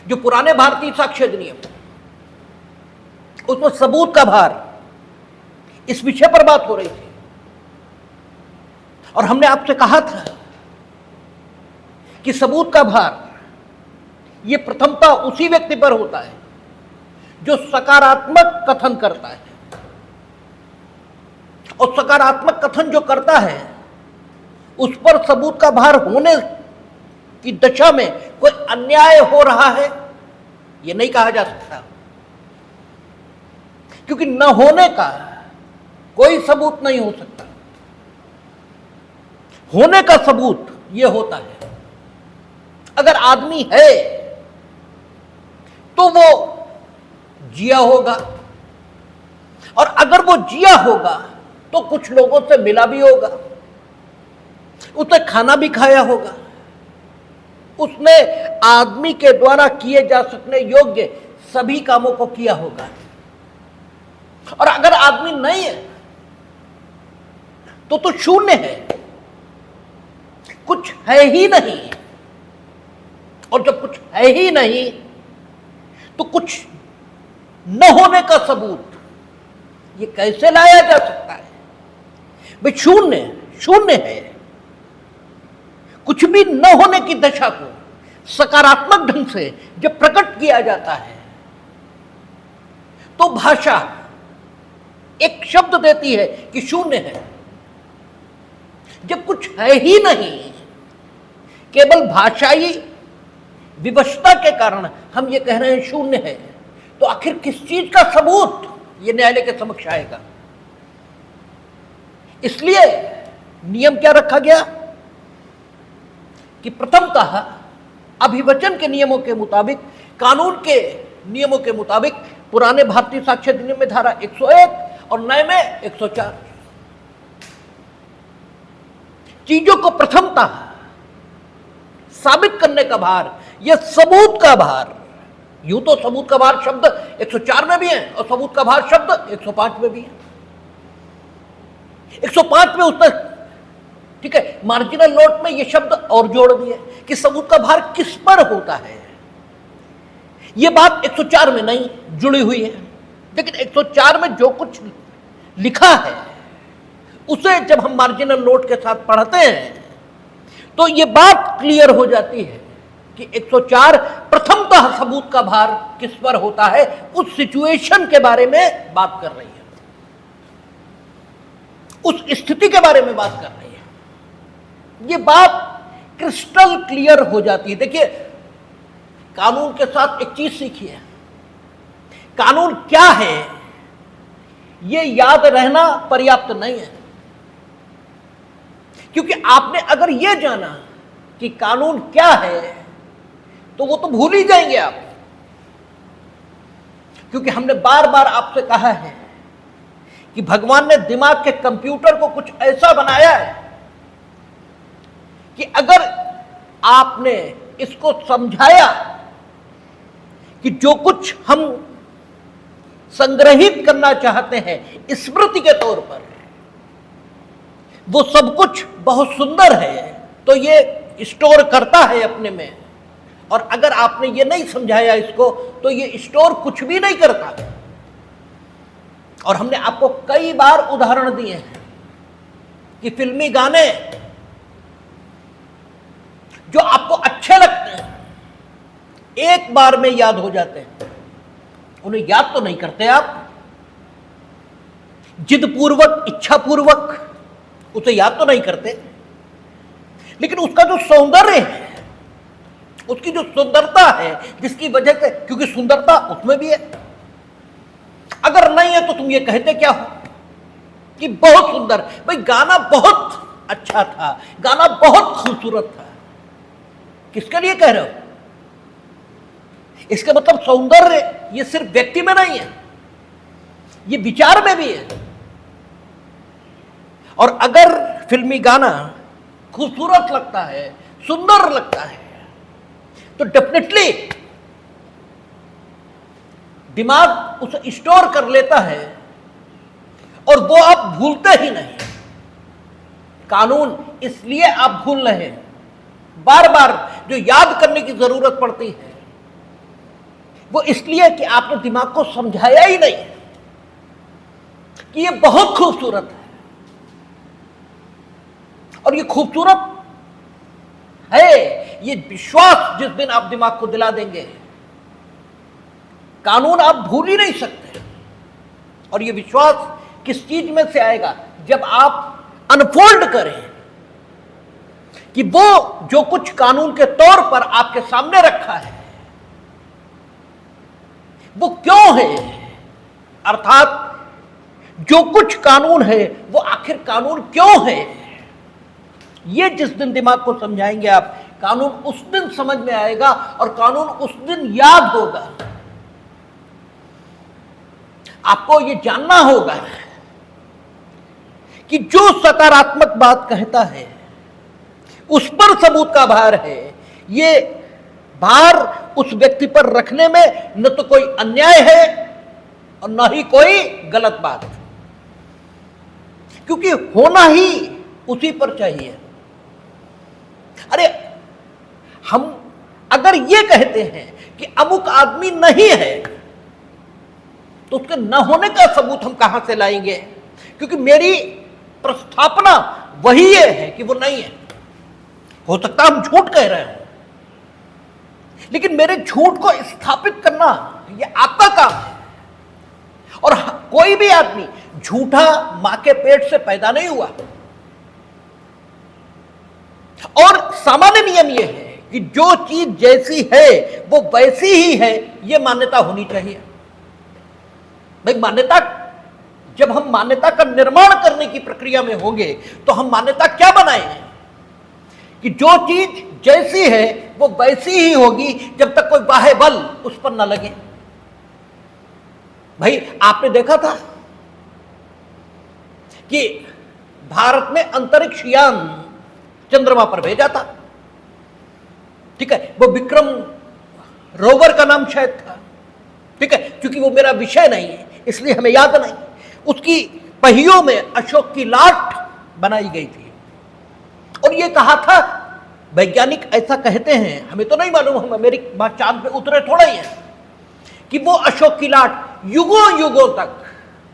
जो पुराने भारतीय साक्ष्य अधिनियम, उसमें सबूत का भार, इस विषय पर बात हो रही थी। और हमने आपसे कहा था कि सबूत का भार यह प्रथमता उसी व्यक्ति पर होता है जो सकारात्मक कथन करता है, और सकारात्मक कथन जो करता है उस पर सबूत का भार होने की दशा में कोई अन्याय हो रहा है यह नहीं कहा जा सकता, क्योंकि न होने का कोई सबूत नहीं हो सकता। होने का सबूत यह होता है अगर आदमी है तो वो जिया होगा, और अगर वो जिया होगा तो कुछ लोगों से मिला भी होगा, उसने खाना भी खाया होगा, उसने आदमी के द्वारा किए जा सकने योग्य सभी कामों को किया होगा। और अगर आदमी नहीं है तो शून्य है, कुछ है ही नहीं। और जब कुछ है ही नहीं तो कुछ न होने का सबूत ये कैसे लाया जा सकता है? भाई शून्य है। कुछ भी न होने की दशा को सकारात्मक ढंग से जब प्रकट किया जाता है तो भाषा एक शब्द देती है कि शून्य है। जब कुछ है ही नहीं, केवल भाषाई विवशता के कारण हम ये कह रहे हैं शून्य है, तो आखिर किस चीज का सबूत ये न्यायालय के समक्ष आएगा? इसलिए नियम क्या रखा गया कि प्रथमतः अभिवचन के नियमों के मुताबिक, कानून के नियमों के मुताबिक, पुराने भारतीय साक्ष्य अधिनियम में धारा 101 और नए में 104, चीजों को प्रथमतः साबित करने का भार, यह सबूत का भार, यूं तो सबूत का भार शब्द 104 में भी है और सबूत का भार शब्द 105 में भी है। 105 में उसने, ठीक है, मार्जिनल नोट में यह शब्द और जोड़ दिए कि सबूत का भार किस पर होता है। यह बात 104 में नहीं जुड़ी हुई है, लेकिन 104 में जो कुछ लिखा है उसे जब हम मार्जिनल नोट के साथ पढ़ते हैं तो यह बात क्लियर हो जाती है कि 104 प्रथमतः सबूत का भार किस पर होता है, उस सिचुएशन के बारे में बात कर रही है, उस स्थिति के बारे में बात कर रही है। यह बात क्रिस्टल क्लियर हो जाती है। देखिए, कानून के साथ एक चीज सीखिए, कानून क्या है यह याद रहना पर्याप्त नहीं है, क्योंकि आपने अगर यह जाना कि कानून क्या है तो वो तो भूल ही जाएंगे आप। क्योंकि हमने बार बार आपसे कहा है कि भगवान ने दिमाग के कंप्यूटर को कुछ ऐसा बनाया है कि अगर आपने इसको समझाया कि जो कुछ हम संग्रहित करना चाहते हैं स्मृति के तौर पर, वो सब कुछ बहुत सुंदर है, तो ये स्टोर करता है अपने में। और अगर आपने ये नहीं समझाया इसको तो ये स्टोर कुछ भी नहीं करता। और हमने आपको कई बार उदाहरण दिए हैं कि फिल्मी गाने जो आपको अच्छे लगते हैं एक बार में याद हो जाते हैं, उन्हें याद तो नहीं करते आप, जिदपूर्वक, इच्छापूर्वक उसे याद तो नहीं करते, लेकिन उसका जो सौंदर्य है, उसकी जो सुंदरता है, जिसकी वजह से, क्योंकि सुंदरता उसमें भी है, अगर नहीं है तो तुम ये कहते क्या हो कि बहुत सुंदर, भाई गाना बहुत अच्छा था, गाना बहुत खूबसूरत था, किसके लिए कह रहे हो? इसका मतलब सौंदर्य ये सिर्फ व्यक्ति में नहीं है, ये विचार में भी है। और अगर फिल्मी गाना खूबसूरत लगता है, सुंदर लगता है, तो डेफिनेटली दिमाग उसे स्टोर कर लेता है और वो आप भूलते ही नहीं। कानून इसलिए आप भूल रहे हैं, बार बार जो याद करने की जरूरत पड़ती है वो इसलिए कि आपने दिमाग को समझाया ही नहीं कि ये बहुत खूबसूरत है, और ये खूबसूरत है ये विश्वास जिस दिन आप दिमाग को दिला देंगे, कानून आप भूल ही नहीं सकते। और ये विश्वास किस चीज में से आएगा? जब आप अनफोल्ड करें कि वो जो कुछ कानून के तौर पर आपके सामने रखा है वो क्यों है, अर्थात जो कुछ कानून है वो आखिर कानून क्यों है। ये जिस दिन दिमाग को समझाएंगे आप, कानून उस दिन समझ में आएगा और कानून उस दिन याद होगा। आपको ये जानना होगा कि जो सकारात्मक बात कहता है उस पर सबूत का भार है। ये भार उस व्यक्ति पर रखने में न तो कोई अन्याय है और न ही कोई गलत बात, क्योंकि होना ही उसी पर चाहिए। अरे हम अगर ये कहते हैं कि अमुक आदमी नहीं है तो उसके न होने का सबूत हम कहां से लाएंगे? क्योंकि मेरी प्रस्थापना वही ये है कि वो नहीं है। हो सकता है हम झूठ कह रहे हो, लेकिन मेरे झूठ को स्थापित करना ये आपका काम है। और कोई भी आदमी झूठा मां के पेट से पैदा नहीं हुआ। और सामान्य नियम यह है कि जो चीज जैसी है वो वैसी ही है, यह मान्यता होनी चाहिए। भाई मान्यता, जब हम मान्यता का निर्माण करने की प्रक्रिया में होंगे तो हम मान्यता क्या बनाएंगे कि जो चीज जैसी है वो वैसी ही होगी जब तक कोई बाह्य बल उस पर न लगे। भाई आपने देखा था कि भारत में अंतरिक्ष यान चंद्रमा पर भेजा था, ठीक है, वो विक्रम रोवर का नाम शायद था, ठीक है, क्योंकि वो मेरा विषय नहीं है इसलिए हमें याद नहीं। उसकी पहियों में अशोक की लाठ बनाई गई थी और ये कहा था, वैज्ञानिक ऐसा कहते हैं, हमें तो नहीं मालूम, हम अमेरिका चांद पे उतरे थोड़ा ही हैं, कि वो अशोक की लाठ युगों युगों तक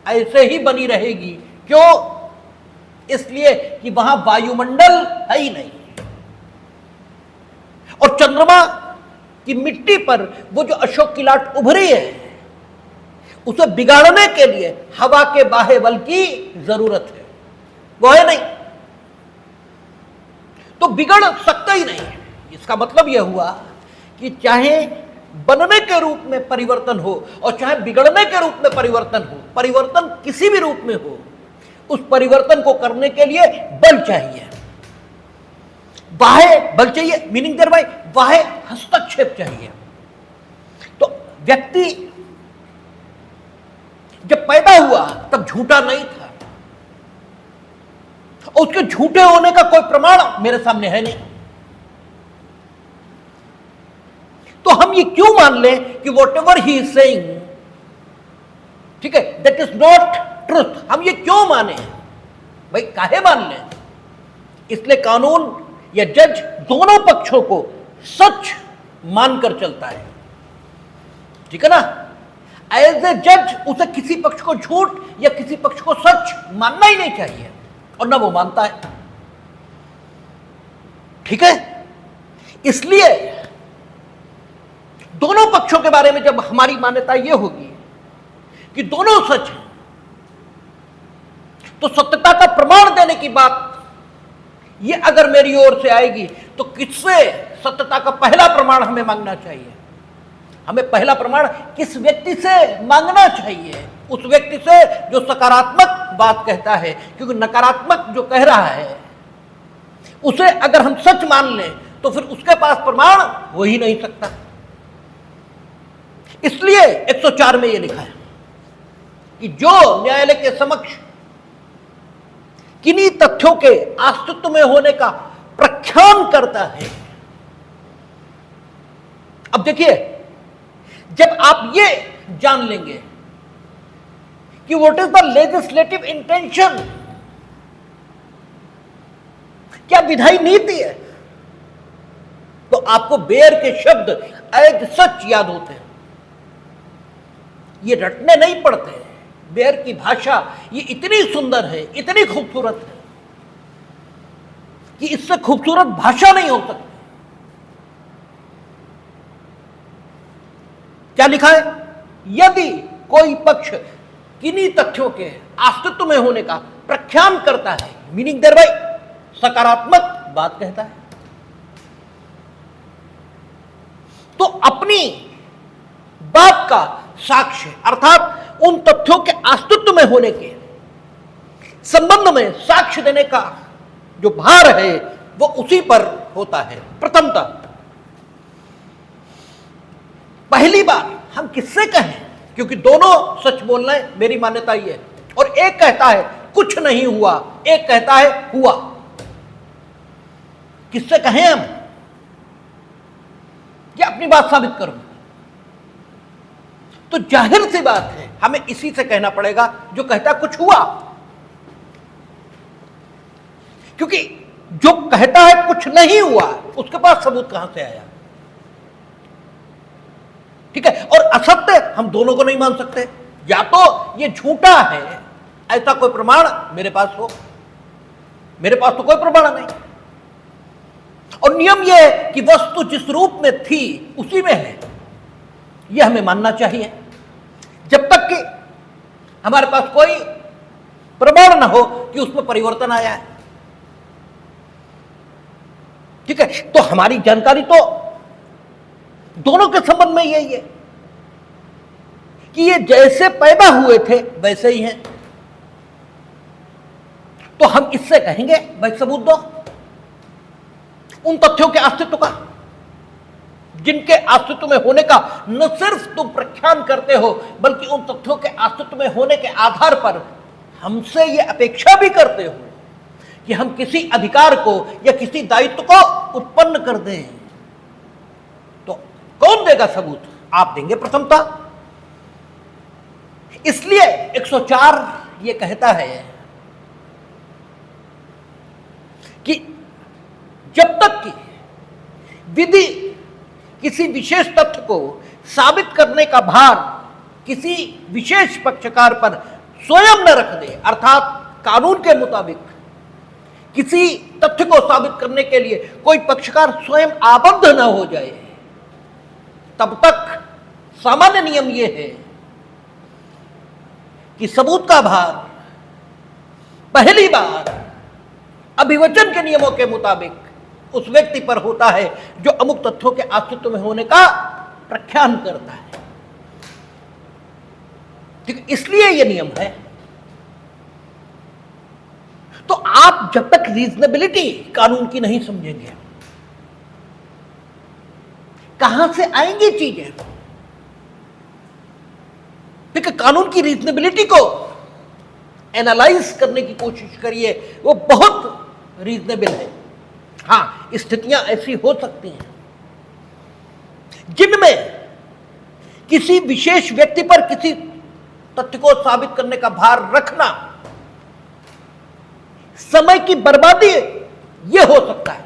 ऐसे ही बनी रहेगी। क्यों? इसलिए कि वहां वायुमंडल है ही नहीं। और चंद्रमा की मिट्टी पर वो जो अशोक की लाठ उभरी है उसे बिगाड़ने के लिए हवा के बाह्य बल की जरूरत है, वो है नहीं, तो बिगड़ सकता ही नहीं। इसका मतलब यह हुआ कि चाहे बनने के रूप में परिवर्तन हो और चाहे बिगड़ने के रूप में परिवर्तन हो, परिवर्तन किसी भी रूप में हो, उस परिवर्तन को करने के लिए बल चाहिए, बाह्य बल चाहिए, मीनिंग देयर बाय बाह्य हस्तक्षेप चाहिए। तो व्यक्ति जब पैदा हुआ तब झूठा नहीं था, और उसके झूठे होने का कोई प्रमाण मेरे सामने है नहीं। तो हम ये क्यों मान लें कि what ever he is saying, ठीक है, दैट इज नॉट ट्रुथ? हम ये क्यों माने? भाई काहे मान लें? इसलिए कानून या जज दोनों पक्षों को सच मानकर चलता है, ठीक है ना। एज ए जज उसे किसी पक्ष को झूठ या किसी पक्ष को सच मानना ही नहीं चाहिए, और ना वो मानता है, ठीक है। इसलिए दोनों पक्षों के बारे में जब हमारी मान्यता यह होगी कि दोनों सच हैं, तो सत्यता का प्रमाण देने की बात ये अगर मेरी ओर से आएगी तो किससे सत्यता का पहला प्रमाण हमें मांगना चाहिए? हमें पहला प्रमाण किस व्यक्ति से मांगना चाहिए? उस व्यक्ति से जो सकारात्मक बात कहता है, क्योंकि नकारात्मक जो कह रहा है उसे अगर हम सच मान लें तो फिर उसके पास प्रमाण हो ही नहीं सकता। इसलिए 104 में यह लिखा है कि जो न्यायालय के समक्ष किन्हीं तथ्यों के अस्तित्व में होने का प्रख्यान करता है। अब देखिए, जब आप ये जान लेंगे कि what is the legislative intention, क्या विधायी नीति है, तो आपको बेयर के शब्द एज सच याद होते हैं। ये रटने नहीं पड़ते। बेयर की भाषा ये इतनी सुंदर है, इतनी खूबसूरत है कि इससे खूबसूरत भाषा नहीं हो सकती। क्या लिखा है? यदि कोई पक्ष किन्हीं तथ्यों के अस्तित्व में होने का प्रख्यान करता है, मीनिंग देयर बाय सकारात्मक बात कहता है, तो अपनी बात का साक्ष्य अर्थात उन तथ्यों के अस्तित्व में होने के संबंध में साक्ष्य देने का जो भार है वो उसी पर होता है। प्रथमतः पहली बार हम किससे कहें, क्योंकि दोनों सच बोलना है, मेरी मान्यता ये है। और एक कहता है कुछ नहीं हुआ, एक कहता है हुआ। किससे कहें हम? या अपनी बात साबित करूं? तो जाहिर सी बात है हमें इसी से कहना पड़ेगा जो कहता कुछ हुआ, क्योंकि जो कहता है कुछ नहीं हुआ उसके पास सबूत कहां से आया? ठीक है। और असत्य हम दोनों को नहीं मान सकते, या तो ये झूठा है ऐसा कोई प्रमाण मेरे पास हो, मेरे पास तो कोई प्रमाण नहीं। और नियम यह है कि वस्तु जिस रूप में थी उसी में है, यह हमें मानना चाहिए जब तक कि हमारे पास कोई प्रमाण ना हो कि उसमें परिवर्तन आया है। ठीक है। तो हमारी जानकारी तो दोनों के संबंध में यही है कि ये जैसे पैदा हुए थे वैसे ही हैं। तो हम इससे कहेंगे भाई सबूत दो उन तथ्यों के अस्तित्व का, जिनके अस्तित्व में होने का न सिर्फ तुम प्रख्यान करते हो बल्कि उन तथ्यों के अस्तित्व में होने के आधार पर हमसे यह अपेक्षा भी करते हो कि हम किसी अधिकार को या किसी दायित्व को उत्पन्न कर दें। तो कौन देगा सबूत? आप देंगे प्रथमतः। इसलिए 104 ये कहता है कि जब तक कि विधि किसी विशेष तथ्य को साबित करने का भार किसी विशेष पक्षकार पर स्वयं न रख दे, अर्थात कानून के मुताबिक किसी तथ्य को साबित करने के लिए कोई पक्षकार स्वयं आबद्ध न हो जाए, तब तक सामान्य नियम यह है कि सबूत का भार पहली बार अभिवचन के नियमों के मुताबिक उस व्यक्ति पर होता है जो अमुक तथ्यों के अस्तित्व में होने का प्रख्यान करता है। ठीक है। इसलिए यह नियम है। तो आप जब तक रीजनेबिलिटी कानून की नहीं समझेंगे, कहां से आएंगी चीजें? ठीक है। कानून की रीजनेबिलिटी को एनालाइज करने की कोशिश करिए, वो बहुत रीजनेबल है। हां, स्थितियां ऐसी हो सकती हैं जिनमें किसी विशेष व्यक्ति पर किसी तथ्य को साबित करने का भार रखना समय की बर्बादी यह हो सकता है।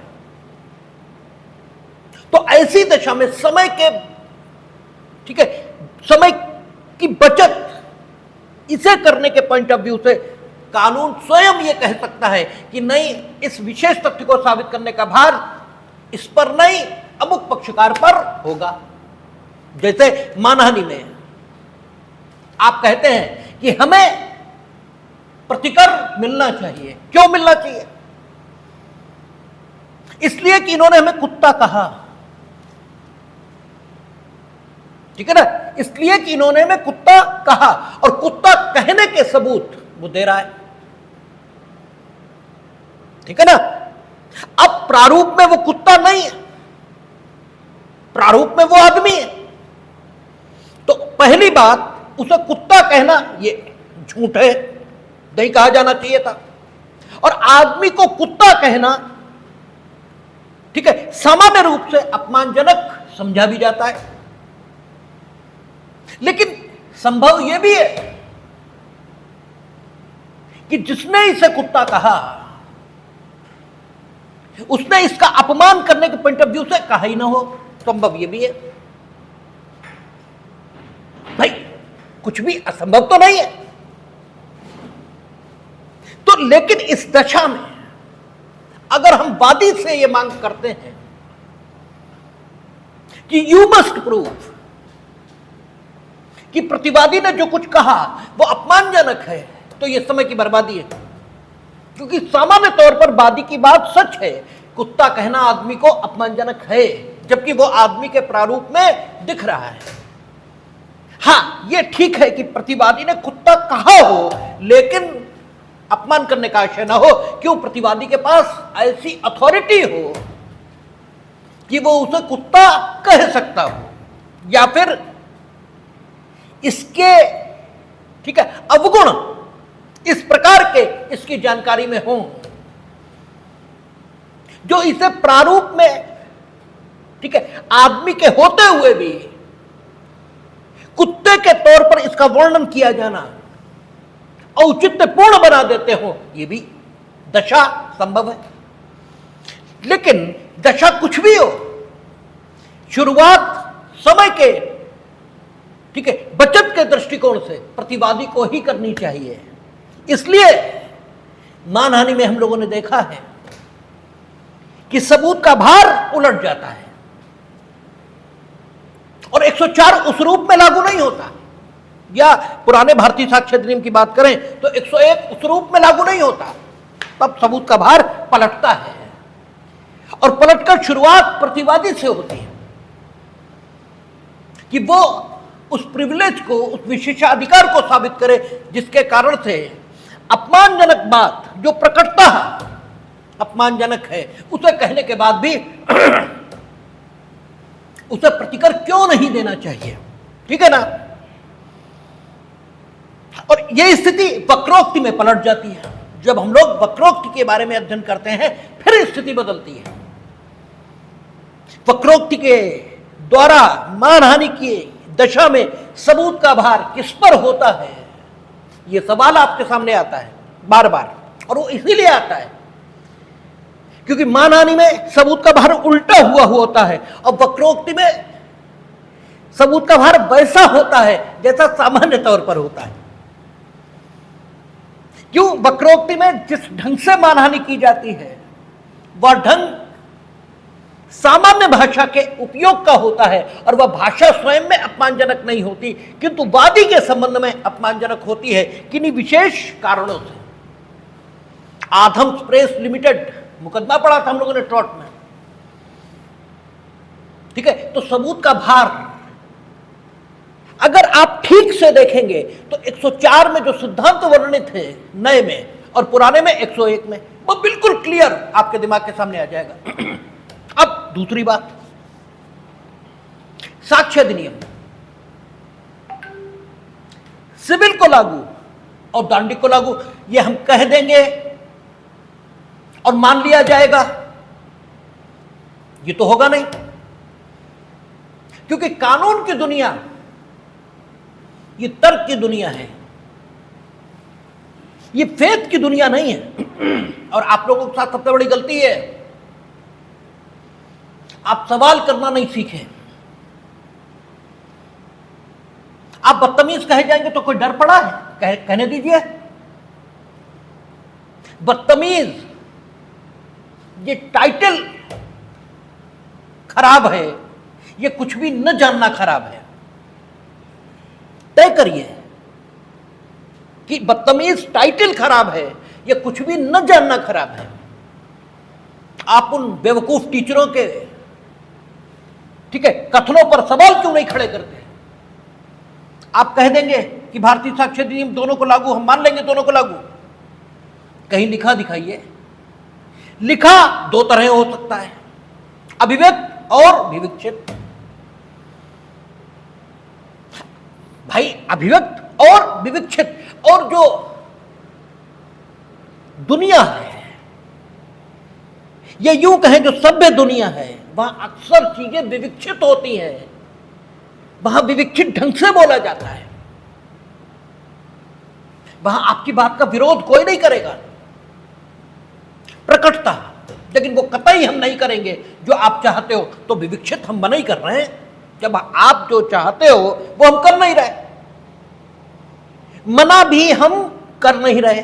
तो ऐसी दशा में समय के, ठीक है, समय की बचत इसे करने के पॉइंट ऑफ व्यू से कानून स्वयं यह कह सकता है कि नहीं, इस विशेष तथ्य को साबित करने का भार इस पर नहीं, अमुक पक्षकार पर होगा। जैसे मानहानि में आप कहते हैं कि हमें प्रतिकर मिलना चाहिए। क्यों मिलना चाहिए? इसलिए कि इन्होंने हमें कुत्ता कहा। ठीक है ना? इसलिए कि इन्होंने हमें कुत्ता कहा, और कुत्ता कहने के सबूत वो दे रहा है। ठीक है ना? अब प्रारूप में वो कुत्ता नहीं है, प्रारूप में वो आदमी है। तो पहली बात, उसे कुत्ता कहना ये झूठ है, नहीं कहा जाना चाहिए था। और आदमी को कुत्ता कहना, ठीक है, सामान्य रूप से अपमानजनक समझा भी जाता है। लेकिन संभव यह भी है कि जिसने इसे कुत्ता कहा उसने इसका अपमान करने के पॉइंट ऑफ व्यू से कहा ही ना हो। संभव यह भी है। भाई कुछ भी असंभव तो नहीं है। तो लेकिन इस दशा में अगर हम वादी से यह मांग करते हैं कि यू मस्ट प्रूव कि प्रतिवादी ने जो कुछ कहा वो अपमानजनक है, तो यह समय की बर्बादी है। क्योंकि सामान्य तौर पर वादी की बात सच है, कुत्ता कहना आदमी को अपमानजनक है, जबकि वो आदमी के प्रारूप में दिख रहा है। हां, यह ठीक है कि प्रतिवादी ने कुत्ता कहा हो, लेकिन अपमान करने का आशय ना हो। क्यों? प्रतिवादी के पास ऐसी अथॉरिटी हो कि वो उसे कुत्ता कह सकता हो, या फिर इसके ठीक है अवगुण इस प्रकार के इसकी जानकारी में हो जो इसे प्रारूप में ठीक है आदमी के होते हुए भी कुत्ते के तौर पर इसका वर्णन किया जाना औचित्यपूर्ण बना देते हो, यह भी दशा संभव है। लेकिन दशा कुछ भी हो, शुरुआत समय के ठीक है बचत के दृष्टिकोण से प्रतिवादी को ही करनी चाहिए। इसलिए मानहानि में हम लोगों ने देखा है कि सबूत का भार उलट जाता है और 104 उस रूप में लागू नहीं होता, या पुराने भारतीय साक्ष्य अधिनियम की बात करें तो 101 उस रूप में लागू नहीं होता। तब सबूत का भार पलटता है और पलटकर शुरुआत प्रतिवादी से होती है कि वो उस प्रिविलेज को, उस विशेषाधिकार को साबित करे जिसके कारण से अपमानजनक बात जो प्रकटता अपमानजनक है उसे कहने के बाद भी उसे प्रतिकर क्यों नहीं देना चाहिए। ठीक है ना? और यह स्थिति वक्रोक्ति में पलट जाती है। जब हम लोग वक्रोक्ति के बारे में अध्ययन करते हैं फिर स्थिति बदलती है। वक्रोक्ति के द्वारा मानहानि की दशा में सबूत का भार किस पर होता है, यह सवाल आपके सामने आता है बार बार, और वो इसीलिए आता है क्योंकि मानहानि में सबूत का भार उल्टा हुआ होता है और वक्रोक्ति में सबूत का भार वैसा होता है जैसा सामान्य तौर पर होता है। क्यों? वक्रोक्ति में जिस ढंग से मानहानि की जाती है वह ढंग सामान्य भाषा के उपयोग का होता है और वह भाषा स्वयं में अपमानजनक नहीं होती, किंतु वादी के संबंध में अपमानजनक होती है किन्हीं विशेष कारणों से। आधम्स प्रेस लिमिटेड मुकदमा पड़ा था हम लोगों ने ट्रॉट में। ठीक है, तो सबूत का भार अगर आप ठीक से देखेंगे तो 104 में जो सिद्धांत वर्णित है नए में और पुराने में 101 में, वो बिल्कुल क्लियर आपके दिमाग के सामने आ जाएगा। अब दूसरी बात, साक्ष्य अधिनियम सिविल को लागू और दांडिक को लागू, ये हम कह देंगे और मान लिया जाएगा, ये तो होगा नहीं। क्योंकि कानून की दुनिया ये तर्क की दुनिया है, ये फेथ की दुनिया नहीं है। और आप लोगों के साथ सबसे बड़ी गलती है, आप सवाल करना नहीं सीखे। आप बदतमीज कहे जाएंगे तो कोई डर पड़ा है? कहने दीजिए। बदतमीज ये टाइटल खराब है, ये कुछ भी न जानना खराब है। तय करिए कि बदतमीज टाइटल खराब है, ये कुछ भी न जानना खराब है। आप उन बेवकूफ टीचरों के ठीक है कथनों पर सवाल क्यों नहीं खड़े करते? आप कह देंगे कि भारतीय साक्ष्य अधिनियम दोनों को लागू, हम मान लेंगे दोनों को लागू। कहीं लिखा दिखाइए। लिखा दो तरह हो सकता है, अभिव्यक्त और विविक्षित। भाई अभिव्यक्त और विविक्षित, और जो दुनिया है, ये यूं कहें जो सभ्य दुनिया है, वहां अक्सर चीजें विविक्षित होती हैं, वहां विविक्षित ढंग से बोला जाता है, वहां आपकी बात का विरोध कोई नहीं करेगा, प्रकटता। लेकिन वो कतई हम नहीं करेंगे जो आप चाहते हो। तो विविक्षित हम मना ही कर रहे हैं, जब आप जो चाहते हो वो हम कर नहीं रहे। मना भी हम कर नहीं रहे,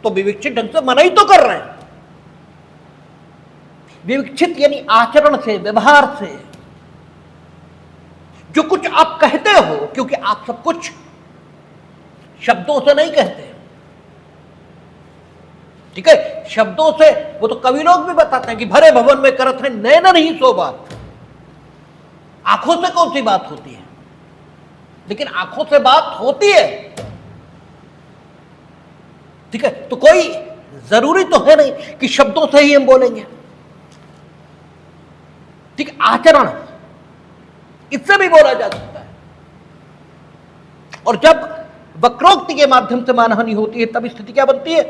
तो विविक्षित ढंग से मना ही तो कर रहे हैं। विविक्षित यानी आचरण से, व्यवहार से, जो कुछ आप कहते हो, क्योंकि आप सब कुछ शब्दों से नहीं कहते, ठीक है, शब्दों से, वो तो कवि लोग भी बताते हैं कि भरे भवन में करत है नैन नहीं सो बात। आंखों से कौन सी बात होती है, लेकिन आंखों से बात होती है, ठीक है। तो कोई जरूरी तो है नहीं कि शब्दों से ही हम बोलेंगे, ठीक, आचरण इससे भी बोला जा सकता है। और जब वक्रोक्ति के माध्यम से मानहानि होती है, तब स्थिति क्या बनती है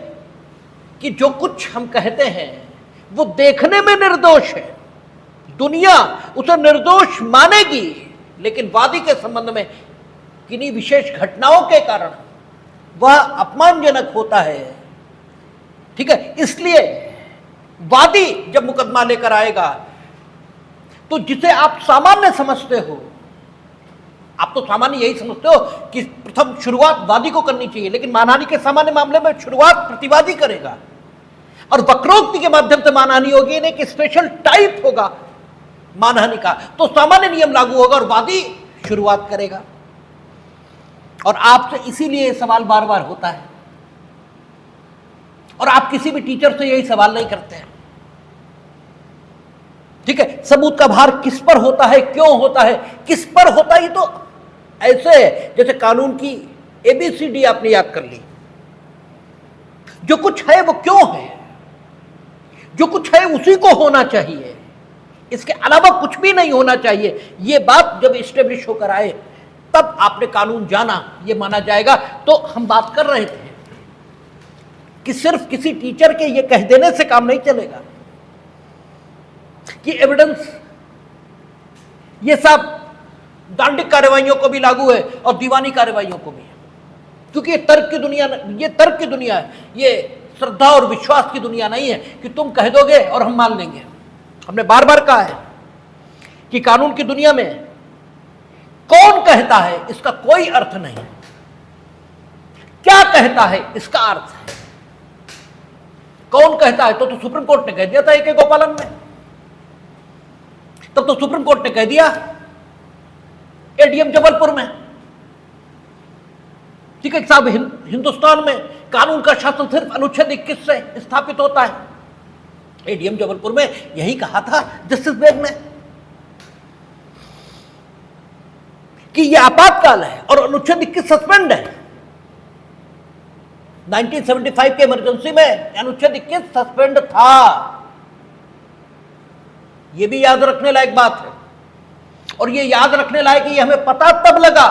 कि जो कुछ हम कहते हैं वो देखने में निर्दोष है, दुनिया उसे निर्दोष मानेगी, लेकिन वादी के संबंध में किन्हीं विशेष घटनाओं के कारण वह अपमानजनक होता है, ठीक है। इसलिए वादी जब मुकदमा लेकर आएगा तो जिसे आप सामान्य समझते हो, आप तो सामान्य यही समझते हो कि प्रथम शुरुआत वादी को करनी चाहिए, लेकिन मानहानि के सामान्य मामले में शुरुआत प्रतिवादी करेगा, और वक्रोक्ति के माध्यम से मानहानि होगी, एक स्पेशल टाइप होगा मानहानि का, तो सामान्य नियम लागू होगा और वादी शुरुआत करेगा। और आपसे इसीलिए सवाल बार बार होता है, और आप किसी भी टीचर से यही सवाल नहीं करते हैं, ठीक है। सबूत का भार किस पर होता है, क्यों होता है, किस पर होता है, तो ऐसे है जैसे कानून की ABCD आपने याद कर ली। जो कुछ है वो क्यों है, जो कुछ है उसी को होना चाहिए, इसके अलावा कुछ भी नहीं होना चाहिए। ये बात जब इस्टेब्लिश होकर आए तब आपने कानून जाना, ये माना जाएगा। तो हम बात कर रहे थे कि सिर्फ किसी टीचर के ये कह देने से काम नहीं चलेगा, कि एविडेंस ये सब दांडिक कार्रवाइयों को भी लागू है और दीवानी कार्रवाइयों को भी है, क्योंकि ये तर्क की दुनिया है, ये श्रद्धा और विश्वास की दुनिया नहीं है कि तुम कह दोगे और हम मान लेंगे। हमने बार बार कहा है कि कानून की दुनिया में कौन कहता है इसका कोई अर्थ नहीं, क्या कहता है इसका अर्थ है। कौन कहता है, तो सुप्रीम कोर्ट ने कह दिया था AK गोपालन में, तब तो सुप्रीम कोर्ट ने कह दिया ADM जबलपुर में, ठीक है साहब, हिंदुस्तान में कानून का शासन सिर्फ अनुच्छेद 21 से स्थापित होता है। ADM जबलपुर में यही कहा था जस्टिस बेग ने कि यह आपातकाल है और अनुच्छेद 21 सस्पेंड है। 1975 के इमरजेंसी में अनुच्छेद 21 सस्पेंड था, यह भी याद रखने लायक बात है। और यह याद रखने लायक ये हमें पता तब लगा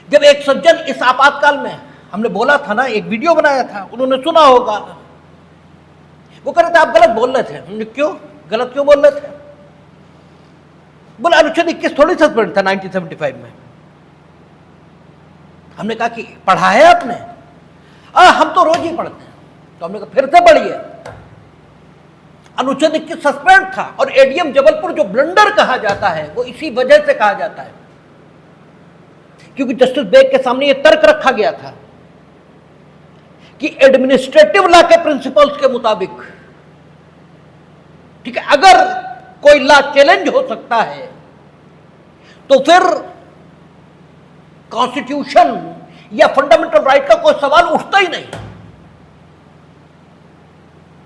जब एक सज्जन इस आपातकाल में, हमने बोला था ना, एक वीडियो बनाया था, उन्होंने सुना होगा, वो कह रहे थे आप गलत बोल रहे थे। हमने क्यों गलत क्यों बोल रहे थे, बोला अनुच्छेद 21 थोड़ी सस्पेंड था 1975 में। हमने कहा कि पढ़ा है आपने, हम तो रोज ही पढ़ते हैं। तो हमने कहा फिर से पढ़िए, अनुच्छेद 21 सस्पेंड था। और ADM जबलपुर जो ब्लंडर कहा जाता है वो इसी वजह से कहा जाता है क्योंकि जस्टिस बेग के सामने ये तर्क रखा गया था कि एडमिनिस्ट्रेटिव लॉ के प्रिंसिपल्स के मुताबिक, ठीक है, अगर कोई लॉ चैलेंज हो सकता है तो फिर कॉन्स्टिट्यूशन या फंडामेंटल राइट का कोई सवाल उठता ही नहीं,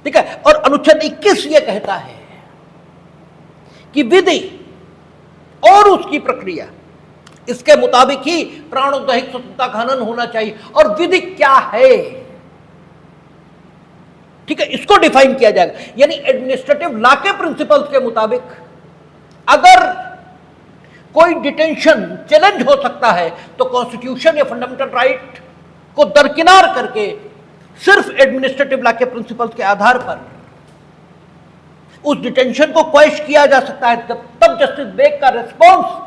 ठीक है। और अनुच्छेद 21 यह कहता है कि विधि और उसकी प्रक्रिया, इसके मुताबिक ही प्राणोदैहिक स्वतंत्रता का हनन होना चाहिए। और विधि क्या है, ठीक है, इसको डिफाइन किया जाएगा। यानी एडमिनिस्ट्रेटिव लॉ के प्रिंसिपल्स के मुताबिक अगर कोई डिटेंशन चैलेंज हो सकता है तो कॉन्स्टिट्यूशन या फंडामेंटल राइट को दरकिनार करके सिर्फ एडमिनिस्ट्रेटिव लॉ के प्रिंसिपल्स के आधार पर उस डिटेंशन को क्वेश किया जा सकता है। तब जस्टिस बेग का रिस्पॉन्स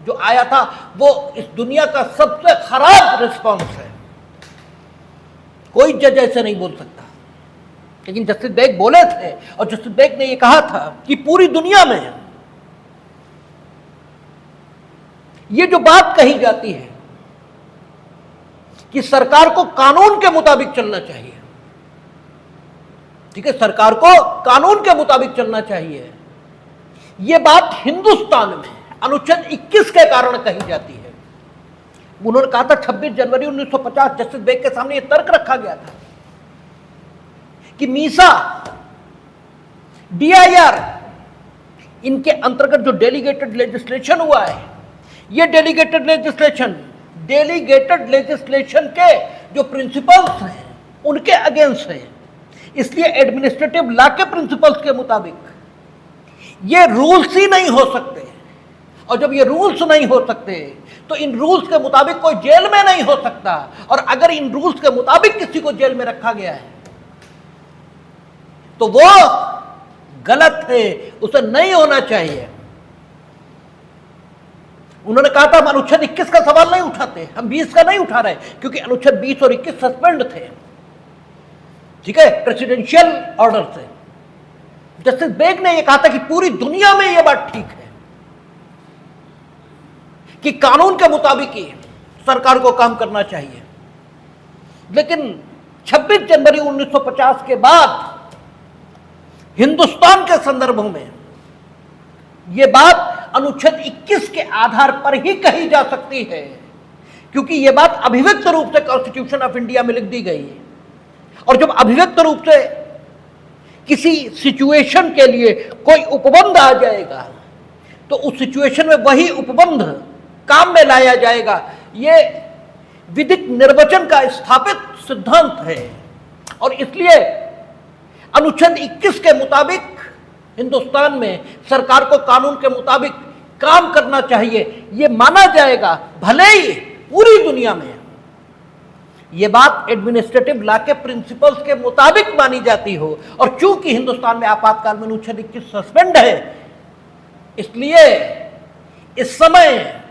जो आया था वो इस दुनिया का सबसे खराब रिस्पॉन्स है। कोई जज ऐसे नहीं बोल सकता, लेकिन जस्टिस बेग बोले थे। और जस्टिस बेग ने ये कहा था कि पूरी दुनिया में ये जो बात कही जाती है कि सरकार को कानून के मुताबिक चलना चाहिए। ठीक है, सरकार को कानून के मुताबिक चलना चाहिए। यह बात हिंदुस्तान में अनुच्छेद 21 के कारण कही जाती है। उन्होंने कहा था 26 जनवरी 1950 जस्टिस बेग के सामने यह तर्क रखा गया था कि मीसा, DIR, इनके अंतर्गत जो डेलीगेटेड लेजिस्लेशन हुआ है, ये डेलीगेटेड लेजिस्लेशन के जो प्रिंसिपल्स हैं उनके अगेंस्ट है। इसलिए एडमिनिस्ट्रेटिव लॉ के प्रिंसिपल्स के मुताबिक ये रूल्स ही नहीं हो सकते, और जब ये रूल्स नहीं हो सकते तो इन रूल्स के मुताबिक कोई जेल में नहीं हो सकता, और अगर इन रूल्स के मुताबिक किसी को जेल में रखा गया है तो वो गलत है, उसे नहीं होना चाहिए। उन्होंने कहा था हम अनुच्छेद 21 का सवाल नहीं उठाते, हम 20 का नहीं उठा रहे, क्योंकि अनुच्छेद 20 और 21 सस्पेंड थे, ठीक है, प्रेसिडेंशियल ऑर्डर से। जस्टिस बेग ने यह कहा था कि पूरी दुनिया में यह बात ठीक है कि कानून के मुताबिक ही सरकार को काम करना चाहिए। लेकिन 26 जनवरी 1950 के बाद हिंदुस्तान के संदर्भ में यह बात अनुच्छेद 21 के आधार पर ही कही जा सकती है, क्योंकि यह बात अभिव्यक्त रूप से कॉन्स्टिट्यूशन ऑफ इंडिया में लिख दी गई है। और जब अभिव्यक्त रूप से किसी सिचुएशन के लिए कोई उपबंध आ जाएगा तो उस सिचुएशन में वही उपबंध काम में लाया जाएगा। यह विधिक निर्वचन का स्थापित सिद्धांत है, और इसलिए अनुच्छेद 21 के मुताबिक हिंदुस्तान में सरकार को कानून के मुताबिक काम करना चाहिए, यह माना जाएगा, भले ही पूरी दुनिया में यह बात एडमिनिस्ट्रेटिव लॉ के प्रिंसिपल्स के मुताबिक मानी जाती हो। और चूंकि हिंदुस्तान में आपातकाल में अनुच्छेद 21 सस्पेंड है, इसलिए इस समय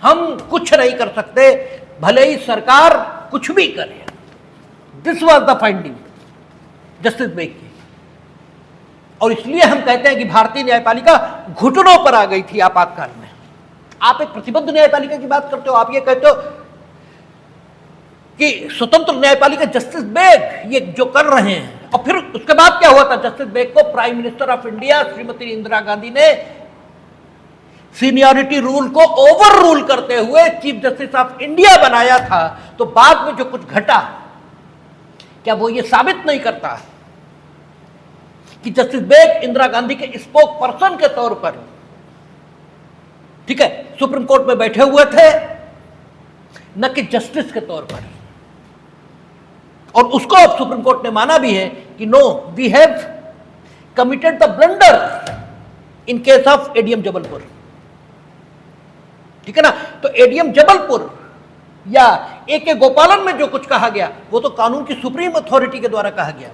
हम कुछ नहीं कर सकते, भले ही सरकार कुछ भी करे। This was the finding Justice Beg की, और इसलिए हम कहते हैं कि भारतीय न्यायपालिका घुटनों पर आ गई थी आपातकाल में। आप एक प्रतिबद्ध न्यायपालिका की बात करते हो, आप ये कहते हो कि स्वतंत्र न्यायपालिका जस्टिस बेग ये जो कर रहे हैं, और फिर उसके बाद क्या हुआ था, जस्टिस बेग को prime minister of India Shrimati Indira Gandhi ने सीनियरिटी रूल को ओवर रूल करते हुए चीफ जस्टिस ऑफ इंडिया बनाया था। तो बाद में जो कुछ घटा, क्या वो ये साबित नहीं करता कि जस्टिस बेग इंदिरा गांधी के स्पोक पर्सन के तौर पर, ठीक है, सुप्रीम कोर्ट में बैठे हुए थे, न कि जस्टिस के तौर पर। और उसको अब सुप्रीम कोर्ट ने माना भी है कि no, we have committed the blunder in case of ADM Jabalpur, ठीक है ना। तो एडीएम जबलपुर या AK गोपालन में जो कुछ कहा गया वो तो कानून की सुप्रीम अथॉरिटी के द्वारा कहा गया।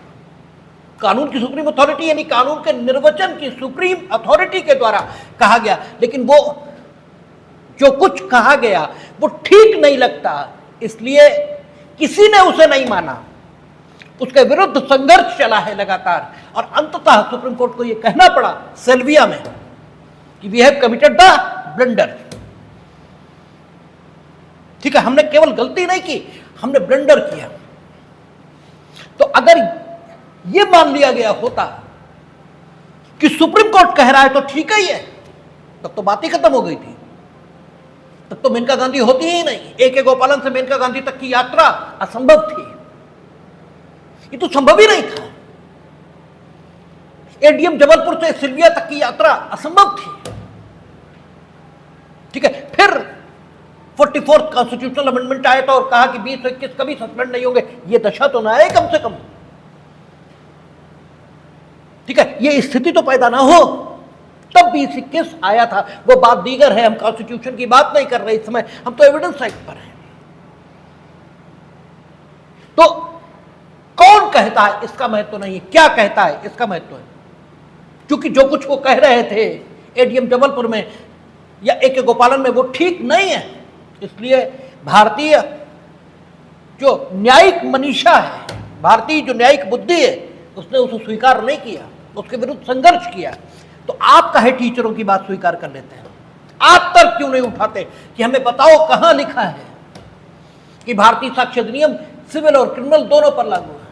कानून की सुप्रीम अथॉरिटी यानी कानून के निर्वचन की सुप्रीम अथॉरिटी के द्वारा कहा गया, लेकिन वो जो कुछ कहा गया वो ठीक नहीं लगता, इसलिए किसी ने उसे नहीं माना, उसके विरुद्ध संघर्ष चला है लगातार, और अंततः सुप्रीम कोर्ट को यह कहना पड़ा सेल्विया में कि we have committed the blunder. ठीक है, हमने केवल गलती नहीं की, हमने ब्लंडर किया। तो अगर यह मान लिया गया होता कि सुप्रीम कोर्ट कह रहा है तो ठीक ही है, तब तो बात ही खत्म हो गई थी, तब तो मेनका गांधी होती ही नहीं। AK गोपालन से मेनका गांधी तक की यात्रा असंभव थी, ये तो संभव ही नहीं था। एडीएम जबलपुर से सिल्विया तक की यात्रा असंभव थी, ठीक है। फिर 44th कॉन्स्टिट्यूशनल अमेंडमेंट आया था और कहा कि 20 और 21 कभी सस्पेंड नहीं होंगे, ये दशा तो ना आए कम से कम, ठीक है, ये स्थिति तो पैदा ना हो, तब 20-21 आया था। वो बात दीगर है, हम कॉन्स्टिट्यूशन की बात नहीं कर रहे इस समय, हम तो एविडेंस साइड पर हैं। तो कौन कहता है इसका महत्व नहीं है, क्या कहता है इसका महत्व है, क्योंकि जो कुछ वो कह रहे थे एडीएम जबलपुर में या AK गोपालन में वो ठीक नहीं है। इसलिए भारतीय जो न्यायिक मनीषा है, भारतीय जो न्यायिक बुद्धि है, उसने उसे स्वीकार नहीं किया, उसके विरुद्ध संघर्ष किया। तो आप कहे टीचरों की बात स्वीकार कर लेते हैं, आप तर्क क्यों नहीं उठाते कि हमें बताओ कहां लिखा है कि भारतीय साक्ष्य अधिनियम सिविल और क्रिमिनल दोनों पर लागू है।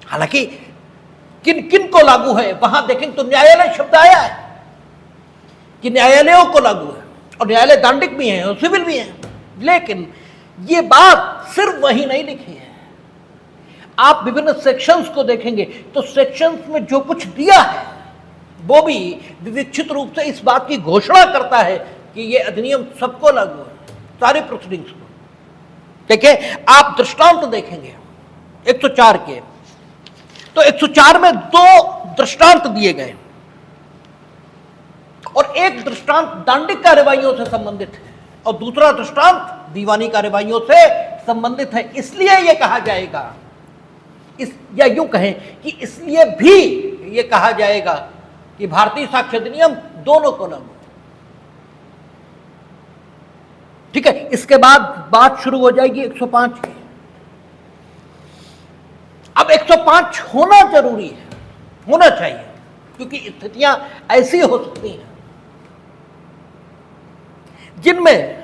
हालांकि किन किन को लागू है वहां देखेंगे तो न्यायालय शब्द आया है कि न्यायालयों को लागू है, और न्यायालय दांडिक भी हैं और सिविल भी हैं, लेकिन ये बात सिर्फ वही नहीं लिखी है। आप विभिन्न सेक्शंस को देखेंगे तो सेक्शंस में जो कुछ दिया है वो भी निश्चित रूप से इस बात की घोषणा करता है कि ये अधिनियम सबको लागू है, सारे प्रोसीडिंग्स को। देखिए, आप दृष्टांत देखेंगे 104 के, तो 104 में 2 दृष्टांत दिए गए, और एक दृष्टांत दांडिक कार्यवाहियों से संबंधित है और दूसरा दृष्टांत दीवानी कार्यवाहियों से संबंधित है। इसलिए यह कहा जाएगा, या यूं कहें कि इसलिए भी यह कहा जाएगा कि भारतीय साक्ष्य अधिनियम दोनों को लागू। ठीक है, इसके बाद बात शुरू हो जाएगी 105 की। अब 105 होना जरूरी है, होना चाहिए, क्योंकि स्थितियां ऐसी हो सकती हैं जिनमें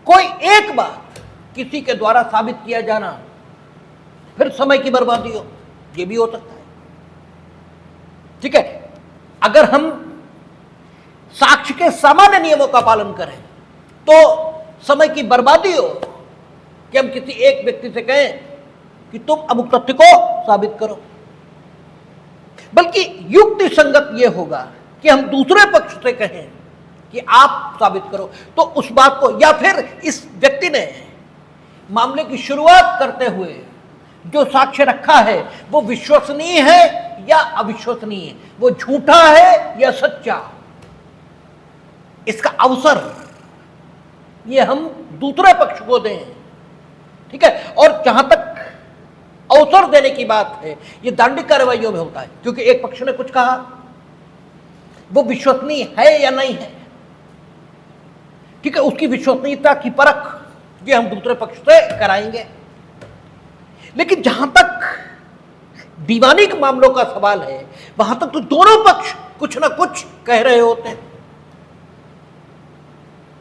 कोई एक बात किसी के द्वारा साबित किया जाना फिर समय की बर्बादी हो, यह भी हो सकता है। ठीक है, अगर हम साक्ष्य के सामान्य नियमों का पालन करें तो समय की बर्बादी हो कि हम किसी एक व्यक्ति से कहें कि तुम अमुक तथ्य को साबित करो, बल्कि युक्ति संगत यह होगा कि हम दूसरे पक्ष से कहें कि आप साबित करो। तो उस बात को, या फिर इस व्यक्ति ने मामले की शुरुआत करते हुए जो साक्ष्य रखा है वो विश्वसनीय है या अविश्वसनीय, वो झूठा है या सच्चा, इसका अवसर ये हम दूसरे पक्ष को दें। ठीक है, और जहां तक अवसर देने की बात है, ये दांडिक कार्रवाइयों में होता है, क्योंकि एक पक्ष ने कुछ कहा, वो विश्वसनीय है या नहीं है। ठीक है, उसकी विश्वसनीयता की परख ये हम दूसरे पक्ष से कराएंगे। लेकिन जहां तक दीवानी के मामलों का सवाल है, वहां तक तो दोनों पक्ष कुछ ना कुछ कह रहे होते हैं।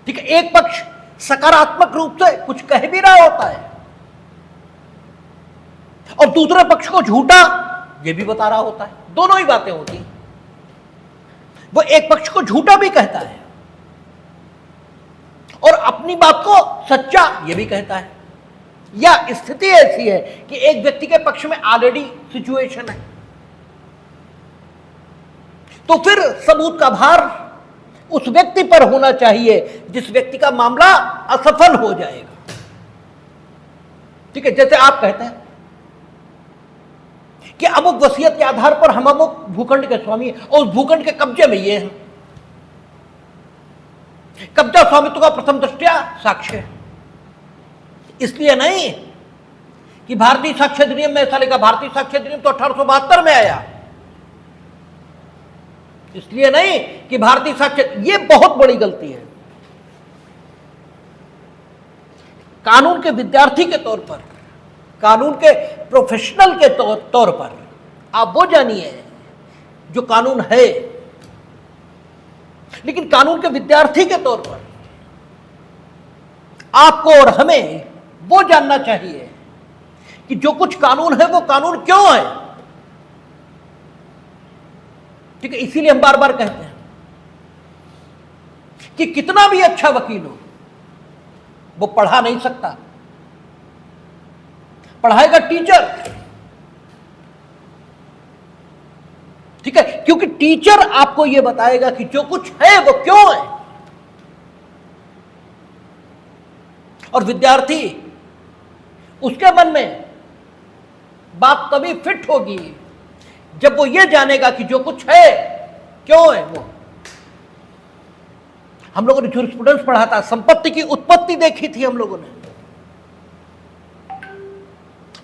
ठीक है, एक पक्ष सकारात्मक रूप से कुछ कह भी रहा होता है और दूसरे पक्ष को झूठा ये भी बता रहा होता है, दोनों ही बातें होती हैं। वो एक पक्ष को झूठा भी कहता है और अपनी बात को सच्चा ये भी कहता है, या स्थिति ऐसी है कि एक व्यक्ति के पक्ष में ऑलरेडी सिचुएशन है, तो फिर सबूत का भार उस व्यक्ति पर होना चाहिए जिस व्यक्ति का मामला असफल हो जाएगा। ठीक है, जैसे आप कहते हैं कि अमुक वसीयत के आधार पर हम अमुक भूखंड के स्वामी हैं और उस भूखंड के कब्जे में ये हैं। कब्जा स्वामित्व का प्रथम दृष्टया साक्ष्य है, इसलिए नहीं कि भारतीय साक्ष्य अधिनियम में ऐसा लिखा। भारतीय साक्ष्य अधिनियम तो 1872 में आया, इसलिए नहीं कि भारतीय साक्ष्य, ये बहुत बड़ी गलती है। कानून के विद्यार्थी के तौर पर, कानून के प्रोफेशनल के तौर पर आप वो जानिए जो कानून है, लेकिन कानून के विद्यार्थी के तौर पर आपको और हमें वो जानना चाहिए कि जो कुछ कानून है वो कानून क्यों है। ठीक है, इसीलिए हम बार बार कहते हैं कि कितना भी अच्छा वकील हो वो पढ़ा नहीं सकता, पढ़ाएगा टीचर। ठीक है, क्योंकि टीचर आपको यह बताएगा कि जो कुछ है वो क्यों है, और विद्यार्थी उसके मन में बात तभी फिट होगी जब वो ये जानेगा कि जो कुछ है क्यों है। वो हम लोगों ने ज्यूरिस्प्रूडेंस पढ़ा था, संपत्ति की उत्पत्ति देखी थी हम लोगों ने,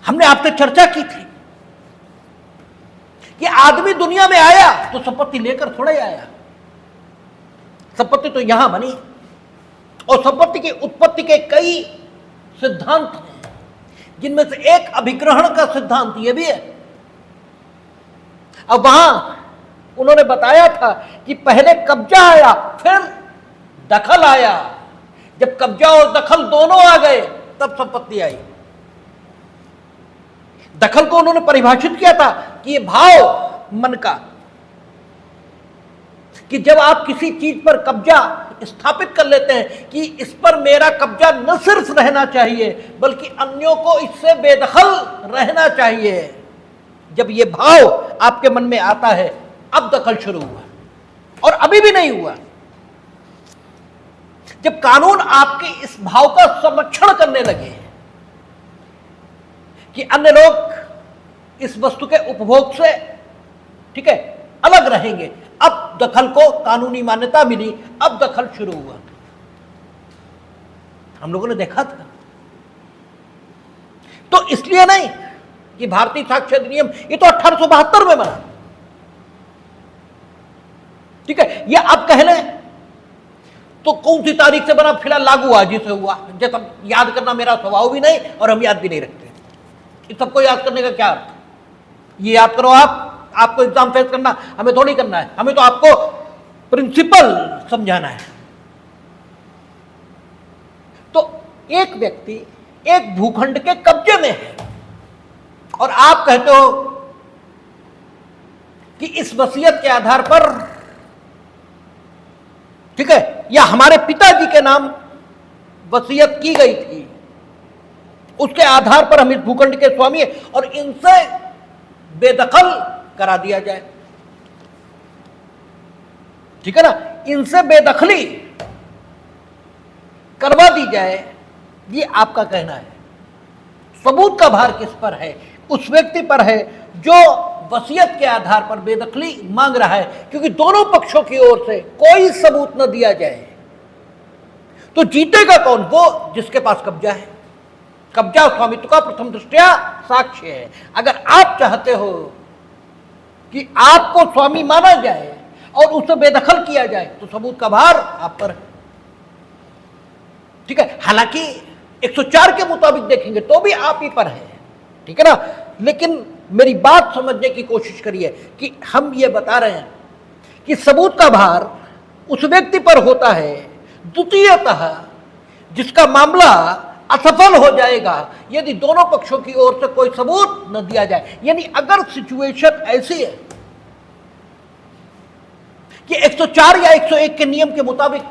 हमने आपसे चर्चा की थी कि आदमी दुनिया में आया तो संपत्ति लेकर थोड़ा ही आया, संपत्ति तो यहां बनी, और संपत्ति की उत्पत्ति के कई सिद्धांत हैं, जिनमें से एक अभिग्रहण का सिद्धांत ये भी है। अब वहां उन्होंने बताया था कि पहले कब्जा आया फिर दखल आया, जब कब्जा और दखल दोनों आ गए तब संपत्ति आई। दखल को उन्होंने परिभाषित किया था कि ये भाव मन का, कि जब आप किसी चीज पर कब्जा स्थापित कर लेते हैं कि इस पर मेरा कब्जा न सिर्फ रहना चाहिए बल्कि अन्यों को इससे बेदखल रहना चाहिए, जब ये भाव आपके मन में आता है अब दखल शुरू हुआ और अभी भी नहीं हुआ। जब कानून आपके इस भाव का संरक्षण करने लगे कि अन्य लोग इस वस्तु के उपभोग से, ठीक है, अलग रहेंगे, अब दखल को कानूनी मान्यता मिली, अब दखल शुरू हुआ। हम लोगों ने देखा था। तो इसलिए नहीं कि भारतीय साक्ष्य अधिनियम ये तो 1872 में बना, ठीक है, ये आप कह लें तो कौन सी तारीख से बना, फिलहाल लागू आज ही से हुआ। जैसा याद करना मेरा स्वभाव भी नहीं और हम याद भी नहीं रखते। इस सबको याद करने का क्या अर्थ? ये याद करो आपको एग्जाम फेस करना, हमें थोड़ी करना है, हमें तो आपको प्रिंसिपल समझाना है। तो एक व्यक्ति एक भूखंड के कब्जे में है और आप कहते हो कि इस वसीयत के आधार पर, ठीक है, या हमारे पिताजी के नाम वसीयत की गई थी, उसके आधार पर हम इस भूखंड के स्वामी हैं और इनसे बेदखल करा दिया जाए, ठीक है ना, इनसे बेदखली करवा दी जाए, ये आपका कहना है। सबूत का भार किस पर है? उस व्यक्ति पर है जो वसीयत के आधार पर बेदखली मांग रहा है, क्योंकि दोनों पक्षों की ओर से कोई सबूत न दिया जाए तो जीतेगा कौन? वो जिसके पास कब्जा है। कब्जा स्वामित्व का प्रथम दृष्टया साक्ष्य है। अगर आप चाहते हो कि आपको स्वामी माना जाए और उसे बेदखल किया जाए तो सबूत का भार आप पर है, ठीक है। हालांकि 104 के मुताबिक देखेंगे तो भी आप ही पर है, ठीक है ना, लेकिन मेरी बात समझने की कोशिश करिए कि हम ये बता रहे हैं कि सबूत का भार उस व्यक्ति पर होता है द्वितीयतः जिसका मामला असफल हो जाएगा यदि दोनों पक्षों की ओर से कोई सबूत न दिया जाए। यानी अगर सिचुएशन ऐसी है कि 104 या 101 के नियम के मुताबिक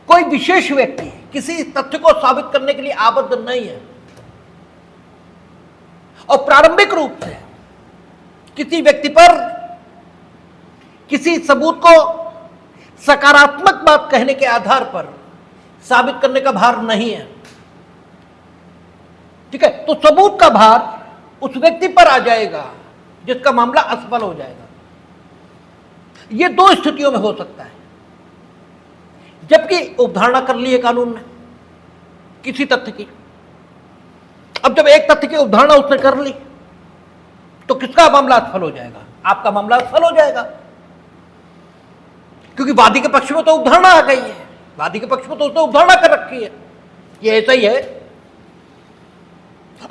कोई विशेष व्यक्ति किसी तथ्य को साबित करने के लिए आबद्ध नहीं है और प्रारंभिक रूप से किसी व्यक्ति पर किसी सबूत को सकारात्मक बात कहने के आधार पर साबित करने का भार नहीं है, ठीक है, तो सबूत का भार उस व्यक्ति पर आ जाएगा जिसका मामला असफल हो जाएगा। यह दो स्थितियों में हो सकता है, जबकि अवधारणा कर ली है कानून ने किसी तथ्य की। अब जब एक तथ्य की अवधारणा उसने कर ली तो किसका मामला असफल हो जाएगा? आपका मामला असफल हो जाएगा, क्योंकि वादी के पक्ष में तो अवधारणा आ गई है, वादी के पक्ष में तो उसने अवधारणा कर रखी है। ये ऐसा ही है।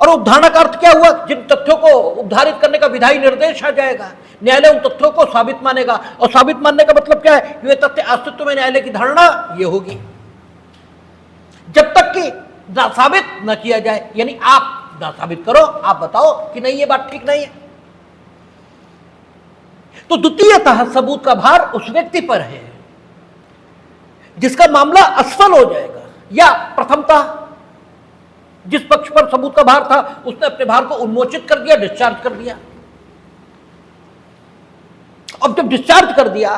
और अवधारणा का अर्थ क्या हुआ? जिन तथ्यों को उद्धारित करने का विधायी निर्देश आ जाएगा, न्यायालय उन तथ्यों को साबित मानेगा। और साबित मानने का मतलब क्या है? ये तथ्य अस्तित्व में, न्यायालय की धारणा ये होगी जब तक कि ना साबित न किया जाए। यानी आप ना साबित करो, आप बताओ कि नहीं ये बात ठीक नहीं है। तो द्वितीयतः सबूत का भार उस व्यक्ति पर है जिसका मामला असफल हो जाएगा, या प्रथमतः जिस पक्ष पर सबूत का भार था उसने अपने भार को उन्मोचित कर दिया, डिस्चार्ज कर दिया। अब जब डिस्चार्ज कर दिया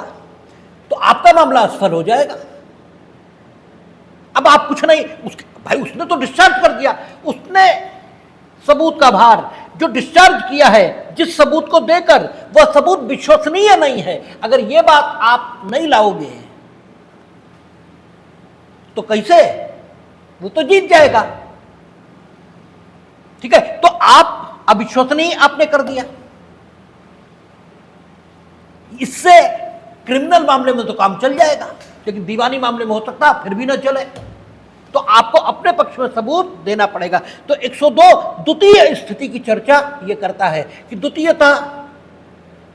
तो आपका मामला असफल हो जाएगा। अब आप कुछ नहीं, भाई उसने तो डिस्चार्ज कर दिया, उसने सबूत का भार जो डिस्चार्ज किया है, जिस सबूत को देकर वह सबूत विश्वसनीय नहीं है, अगर यह बात आप नहीं लाओगे तो कैसे? वो तो जीत जाएगा, ठीक है। तो आप अविश्वसनीय आपने कर दिया, इससे क्रिमिनल मामले में तो काम चल जाएगा, लेकिन दीवानी मामले में हो सकता है फिर भी ना चले। तो आपको अपने पक्ष में सबूत देना पड़ेगा। तो 102 द्वितीय स्थिति की चर्चा यह करता है कि द्वितीयता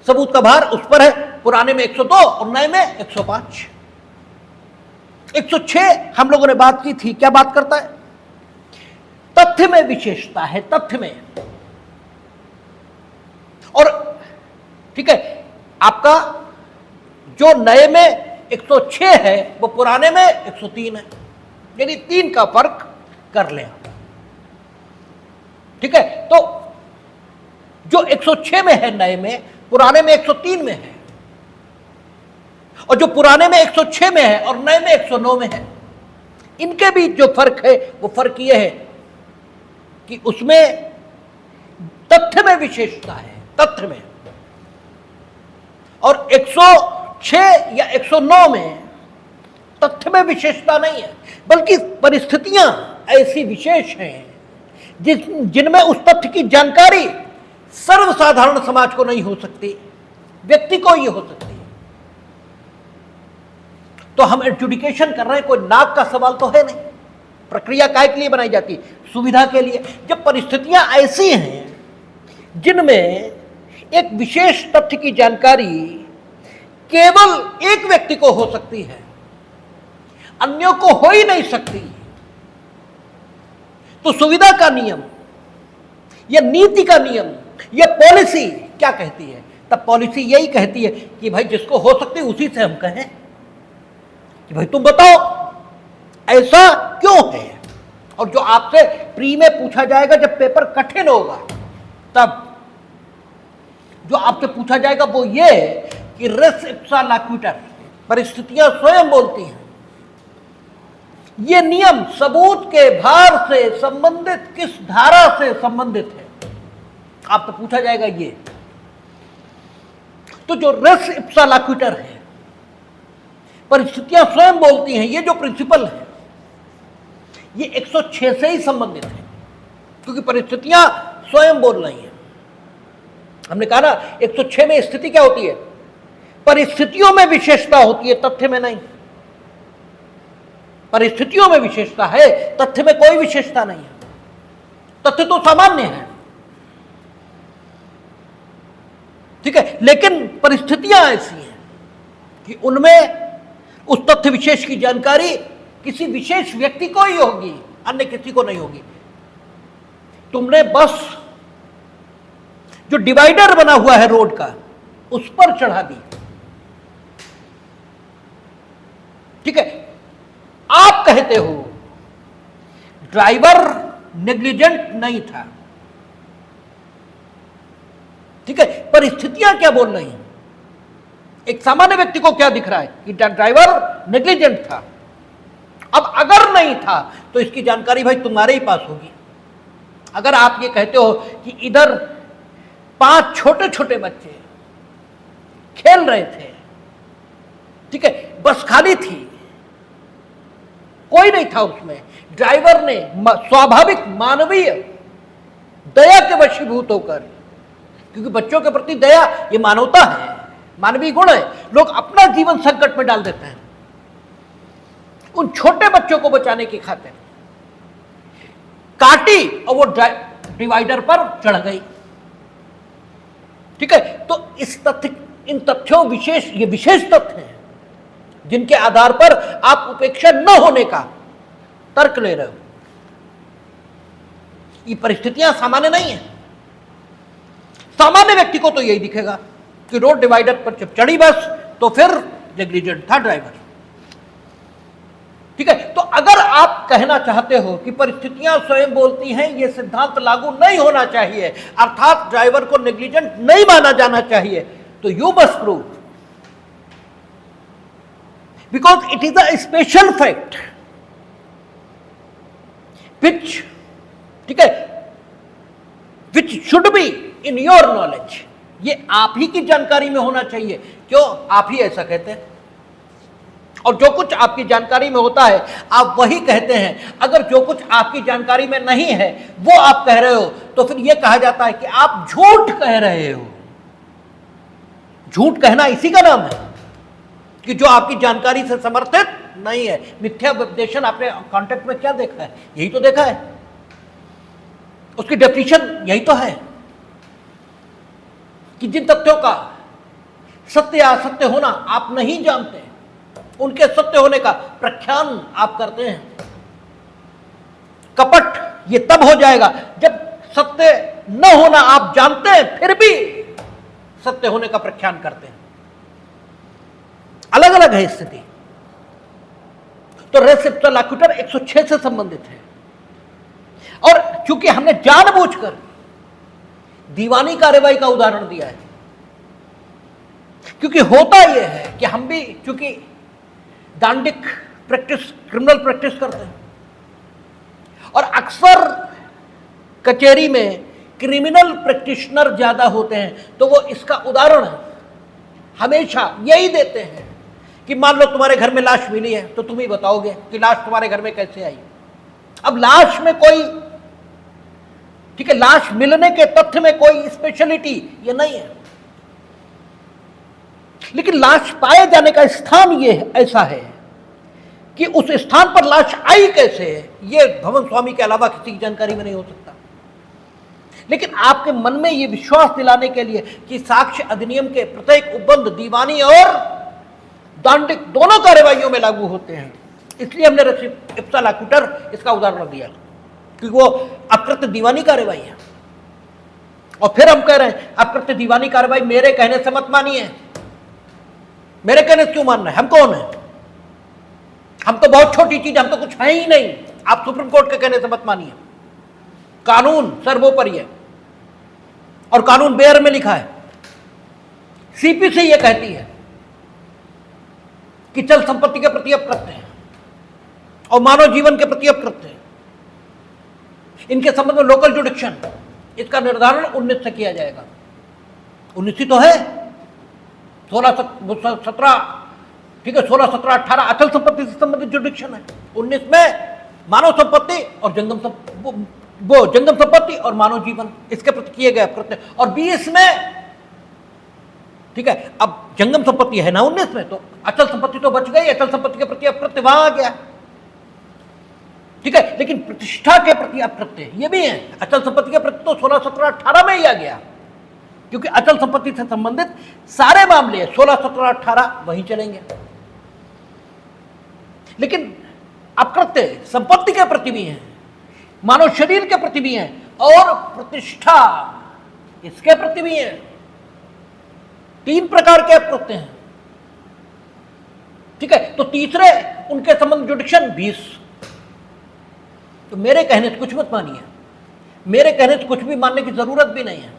सबूत का भार उस पर है, पुराने में 102 और नए में 105। 106 हम लोगों ने बात की थी, क्या बात करता है? तथ्य में विशेषता है, तथ्य में। और ठीक है, आपका जो नए में 106 है वो पुराने में 103 है, यानी 3 का फर्क कर लें। ठीक है, तो जो 106 में है नए में, पुराने में 103 में है, और जो पुराने में 106 में है और नए में 109 में है, इनके बीच जो फर्क है वो फर्क ये है कि उसमें तथ्य में विशेषता है, तथ्य में। और 106 या 109 में तथ्य में विशेषता नहीं है, बल्कि परिस्थितियां ऐसी विशेष हैं जिनमें उस तथ्य की जानकारी सर्वसाधारण समाज को नहीं हो सकती, व्यक्ति को ही हो सकती है। तो हम एडजुडिकेशन कर रहे हैं, कोई नाक का सवाल तो है नहीं। प्रक्रिया काय के लिए बनाई जाती है? सुविधा के लिए। जब परिस्थितियां ऐसी हैं जिनमें एक विशेष तथ्य की जानकारी केवल एक व्यक्ति को हो सकती है, अन्यों को हो ही नहीं सकती, तो सुविधा का नियम या नीति का नियम या पॉलिसी क्या कहती है? तब पॉलिसी यही कहती है कि भाई जिसको हो सकती है उसी से हम कहें कि भाई तुम बताओ ऐसा क्यों है। और जो आपसे प्री में पूछा जाएगा जब पेपर कठिन होगा, तब जो आपसे पूछा जाएगा वो ये कि रेस इप्सा लॉक्यूटर, परिस्थितियां स्वयं बोलती हैं। ये नियम सबूत के भार से संबंधित किस धारा से संबंधित है, आपसे पूछा जाएगा ये। तो जो रेस इप्सा लॉक्यूटर है, परिस्थितियां स्वयं बोलती हैं, ये जो प्रिंसिपल है ये 106 से ही संबंधित है, क्योंकि परिस्थितियां स्वयं बोल रही हैं। हमने कहा ना 106 में स्थिति क्या होती है? परिस्थितियों में विशेषता होती है, तथ्य में नहीं। परिस्थितियों में विशेषता है, तथ्य में कोई विशेषता नहीं है। तथ्य तो सामान्य है, ठीक है, लेकिन परिस्थितियां ऐसी हैं कि उनमें उस तथ्य विशेष की जानकारी किसी विशेष व्यक्ति को ही होगी, अन्य किसी को नहीं होगी। तुमने बस जो डिवाइडर बना हुआ है रोड का उस पर चढ़ा दी, ठीक है, आप कहते हो ड्राइवर नेग्लिजेंट नहीं था, ठीक है, परिस्थितियां क्या बोल रही हैं? एक सामान्य व्यक्ति को क्या दिख रहा है कि ड्राइवर नेग्लिजेंट था। अब अगर नहीं था तो इसकी जानकारी भाई तुम्हारे ही पास होगी। अगर आप ये कहते हो कि इधर 5 छोटे छोटे बच्चे खेल रहे थे, ठीक है, बस खाली थी, कोई नहीं था उसमें, ड्राइवर ने स्वाभाविक मानवीय दया के वशीभूत होकर, क्योंकि बच्चों के प्रति दया ये मानवता है, मानवीय गुण है, लोग अपना जीवन संकट में डाल देते हैं, उन छोटे बच्चों को बचाने की खातिर काटी और वो डिवाइडर पर चढ़ गई, ठीक है। तो इस तथ्य, इन तथ्यों विशेष, ये विशेष तथ्य हैं जिनके आधार पर आप उपेक्षा न होने का तर्क ले रहे हो। ये परिस्थितियां सामान्य नहीं है। सामान्य व्यक्ति को तो यही दिखेगा कि रोड डिवाइडर पर जब चढ़ी बस तो फिर नेग्लिजेंट था ड्राइवर, ठीक है। तो अगर आप कहना चाहते हो कि परिस्थितियां स्वयं बोलती हैं, यह सिद्धांत लागू नहीं होना चाहिए, अर्थात ड्राइवर को नेग्लिजेंट नहीं माना जाना चाहिए, तो you must prove, because it is a special fact which, ठीक है, which should be in your knowledge, ये आप ही की जानकारी में होना चाहिए। क्यों? आप ही ऐसा कहते हैं, और जो कुछ आपकी जानकारी में होता है आप वही कहते हैं। अगर जो कुछ आपकी जानकारी में नहीं है वो आप कह रहे हो, तो फिर यह कहा जाता है कि आप झूठ कह रहे हो। झूठ कहना इसी का नाम है कि जो आपकी जानकारी से समर्थित नहीं है। मिथ्या उपदेशन आपने कॉन्टेक्ट में क्या देखा है? यही तो देखा है, उसकी डेफिनेशन यही तो है कि जिन तथ्यों का सत्य या असत्य होना आप नहीं जानते, उनके सत्य होने का प्रख्यान आप करते हैं। कपट ये तब हो जाएगा जब सत्य न होना आप जानते हैं, फिर भी सत्य होने का प्रख्यान करते हैं। अलग अलग है स्थिति। तो रेस इप्सा लोक्यूटर 106 से संबंधित है। और चूंकि हमने जानबूझकर दीवानी कार्रवाई का उदाहरण दिया है, क्योंकि होता यह है कि हम भी चूंकि दांडिक प्रैक्टिस, क्रिमिनल प्रैक्टिस करते हैं, और अक्सर कचहरी में क्रिमिनल प्रैक्टिशनर ज्यादा होते हैं, तो वो इसका उदाहरण हमेशा यही देते हैं कि मान लो तुम्हारे घर में लाश मिली है, तो तुम ही बताओगे कि लाश तुम्हारे घर में कैसे आई। अब लाश में कोई, ठीक है, लाश मिलने के तथ्य में कोई स्पेशलिटी ये नहीं है, लेकिन लाश पाए जाने का स्थान ये ऐसा है कि उस स्थान पर लाश आई कैसे है, ये भवन स्वामी के अलावा किसी की जानकारी में नहीं हो सकता। लेकिन आपके मन में ये विश्वास दिलाने के लिए कि साक्ष्य अधिनियम के प्रत्येक उपबंध दीवानी और दांडिक दोनों कार्यवाहियों में लागू होते हैं, इसलिए हमने रेस इप्सा लोक्यूटर इसका उदाहरण दिया, क्योंकि वो अकृत्य दीवानी कार्यवाही है। और फिर हम कह रहे हैं अकृत्य दीवानी कार्यवाही मेरे कहने से मत मानिए। मेरे कहने से क्यों मानना है? हम कौन है? हम तो बहुत छोटी चीज, हम तो कुछ है ही नहीं। आप सुप्रीम कोर्ट के कहने से मत मानिए। कानून सर्वोपरि है, और कानून बेयर में लिखा है। सीपीसी ये कहती है कि चल संपत्ति के प्रति अकृत्य है और मानव जीवन के प्रति अकृत्य है। इनके संबंध में लोकल जुडिक्शन, इसका निर्धारण 19 से किया जाएगा। 19 ही तो है, 16-17, ठीक है, 16-17-18 अचल संपत्ति से संबंधित जुडिक्शन है। 19 में मानव संपत्ति और जंगम संपत्ति और मानव जीवन, इसके प्रति किए गए अकृत्य। और 20 में, ठीक है, अब जंगम संपत्ति है ना 19 में, तो अचल संपत्ति तो बच गई, अचल संपत्ति के प्रति अकृत्य वहां आ गया, ठीक है। लेकिन प्रतिष्ठा के प्रति अकृत्य ये भी है। अचल संपत्ति के प्रति तो 16-17-18 में ही आ गया, क्योंकि अचल संपत्ति से संबंधित सारे मामले 16-17-18 वहीं चलेंगे। लेकिन अकृत्य संपत्ति के प्रति भी है, मानव शरीर के प्रति भी है, और प्रतिष्ठा इसके प्रति भी है। 3 प्रकार के अकृत्य हैं, ठीक है। तो तीसरे उनके संबंध जुडिक्शन 20। तो मेरे कहने से कुछ मत मानिए, मेरे कहने से कुछ भी मानने की जरूरत भी नहीं है।